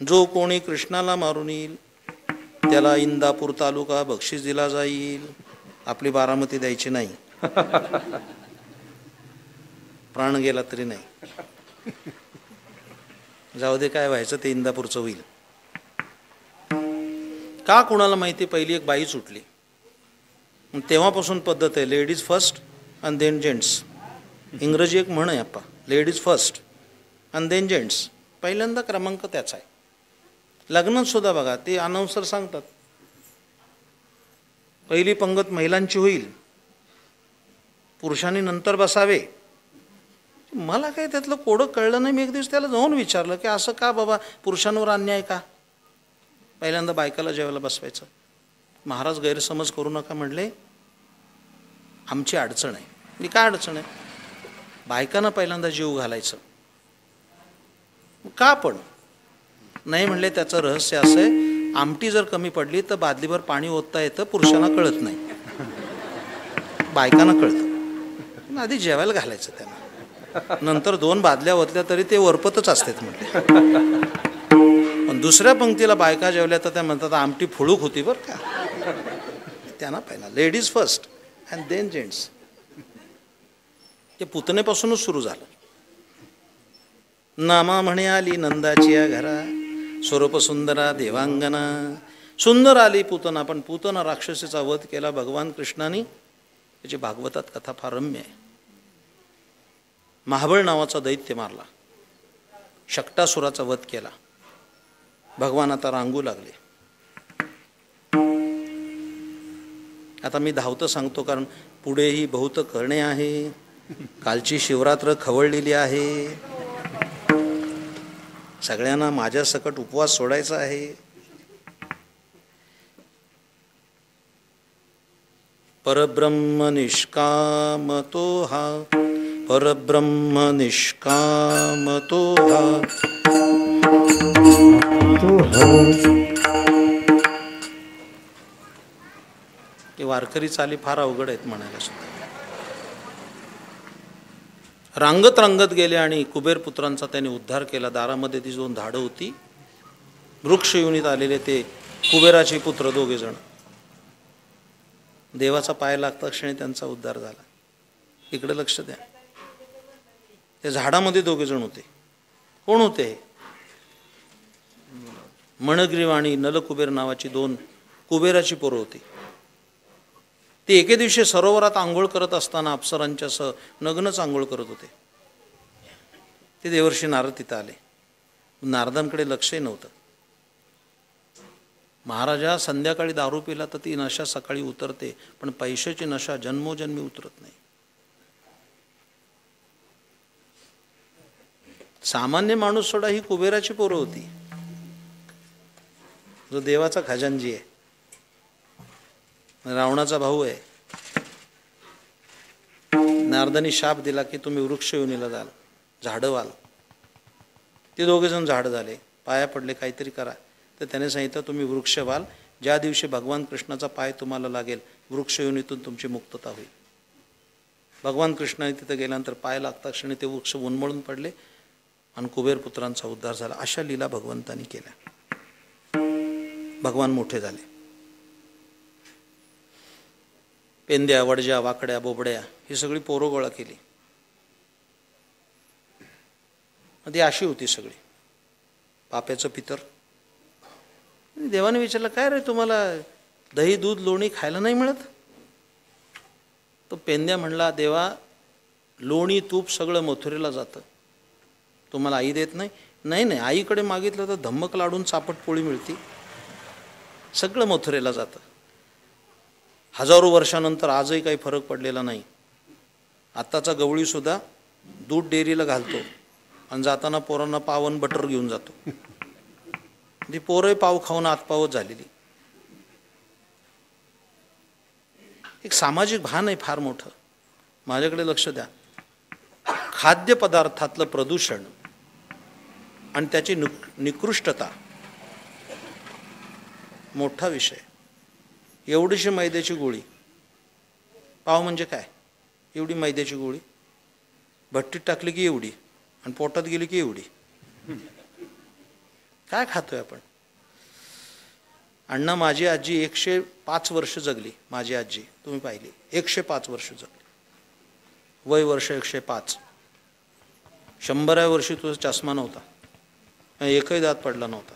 जो कोणी कृष्णाला मारून येईल त्याला इंदापूर तालुका बक्षीस दिला जाईल. आपली बारामती द्यायची नाही. प्राण गेला तरी नाही. जाऊ दे, काय व्हायचं ते इंदापूरचं होईल. का कुणाला माहिती. पहिली एक बाई सुटली. तेव्हापासून पद्धत आहे ladies first and then gents. इंग्रजी एक म्हण आहे आप्पा, ladies first and then gents. पहिल्यांदा क्रमांक त्याचा आहे. लग्नात सुद्धा बघा, ते अनाउन्सर सांगतात पहिली पंगत महिलांची होईल, पुरुषांनी नंतर बसावे. मला काही त्यातलं कोडं कळलं नाही. मी एक दिवस त्याला जाऊन विचारलं की असं का बाबा, पुरुषांवर अन्याय का, पहिल्यांदा बायकाला जेवायला बसवायचं. महाराज गैरसमज करू नका म्हणले, आमची अडचण आहे. मी काय अडचण आहे, बायकांना पहिल्यांदा जीव घालायचं का. पण नाही म्हणले, त्याचं रहस्य असं आहे, आमटी जर कमी पडली तर बादलीभर पाणी ओतता येतं, पुरुषांना कळत नाही, बायकांना कळतं. आधी जेवायला घालायचं त्यांना, नंतर 2 बादल्या ओतल्या तरी ते वरपतच असतात म्हटले. पण दुसऱ्या पंक्तीला बायका जेवल्या तर त्या म्हणतात आमटी फुळूक होती बरं का. त्यांना पहिला ladies first and then gents. ते पुतनेपासूनच सुरू झालं. नामा म्हणे आली नंदाची या घरा, स्वरूप सुंदरा देवांगना. सुंदर आली पूतना, पण पूतना राक्षसीचा वध केला भगवान कृष्णाने. त्याची भागवतात कथा फार रम्य आहे. महाबळ नावाचा दैत्य मारला, शक्टासुराचा वध केला. भगवान आता रांगू लागले. आता मी धावतं सांगतो, कारण पुढेही बहुत करणे आहे. कालची शिवरात्र खवळलेली आहे, सगळ्यांना माझ्या सकट उपवास सोडायचा आहे. परब्रह्म निष्कामतो हा, परब्रह्म निष्कामतो हा. हे वारकरी चाली फार अवघड आहेत म्हणायला सुद्धा. रांगत रांगत गेले आणि कुबेर पुत्रांचा त्यांनी उद्धार केला. दारामध्ये ती 2 झाडं होती, वृक्ष योनीत आलेले ते कुबेराचे पुत्र 2 जण. देवाचा पाय लागता क्षणी त्यांचा उद्धार झाला. इकडे लक्ष द्या. त्या झाडामध्ये 2 जण होते. कोण होते? मणग्रीव आणि नलकुबेर नावाची 2 कुबेराची पोरं होती. ते एके दिवशी सरोवरात आंघोळ करत असताना अप्सरांच्या सह नग्नच आंघोळ करत होते. ते देवर्षी नारद तिथं आले. नारदांकडे लक्षही नव्हतं. महाराजा संध्याकाळी दारू पिला तर ती नशा सकाळी उतरते, पण पैशाची नशा जन्मोजन्मी उतरत नाही. सामान्य माणूस सोडा, ही कुबेराची पोरं होती, जो देवाचा खजानजी आहे, रावणाचा भाऊ आहे. नारदांनी शाप दिला की तुम्ही वृक्ष योनीला जाल, झाडं व्हाल. ते 2 जण झाड झाले, पाया पडले काहीतरी करा. तर त्याने सांगितलं तुम्ही वृक्ष व्हाल, ज्या दिवशी भगवान कृष्णाचा पाय तुम्हाला लागेल वृक्ष योनीतून तुमची मुक्तता होईल. भगवान कृष्णाने तिथं गेल्यानंतर पाय लागता क्षणी ते वृक्ष उन्मळून पडले आणि कुबेर पुत्रांचा उद्धार झाला. अशा लीला भगवंतांनी केल्या. भगवान मोठे झाले. पेंद्या, वडज्या, वाकड्या, बोबड्या ही सगळी पोरं गोळा केली. ती अशी होती सगळी, पाप्याचं पितर. देवाने विचारलं काय रे, तुम्हाला दही दूध लोणी खायला नाही मिळत? तो पेंद्या म्हणला, देवा लोणी तूप सगळं मथुरेला जातं, तुम्हाला आई देत नाही? नाही नाही, आईकडे मागितलं तर धम्मक लाडून चापट पोळी मिळते, सगळं मथुरेला जातं. हजारो वर्षानंतर आजही काही फरक पडलेला नाही. आत्ताचा गवळीसुद्धा दूध डेअरीला घालतो आणि जाताना पोरांना पाव आणि बटर घेऊन जातो. ती पोरं पाव खाऊन आतपावत झालेली. एक सामाजिक भान आहे फार मोठं. माझ्याकडे लक्ष द्या. खाद्यपदार्थातलं प्रदूषण आणि त्याची निकृष्टता मोठा विषय. एवढीशी मैद्याची गोळी, पाव म्हणजे काय, एवढी मैद्याची गोळी भट्टीत टाकली की एवढी आणि पोटात गेली की एवढी. काय खातोय आपण? अण्णा, माझी आजी 105 वर्ष जगली. माझी आजी तुम्ही पाहिली, 105 वर्ष जगली. वय वर्ष 105. 100व्या वर्षी तुझा चष्मा नव्हता, एकही दात पडला नव्हता.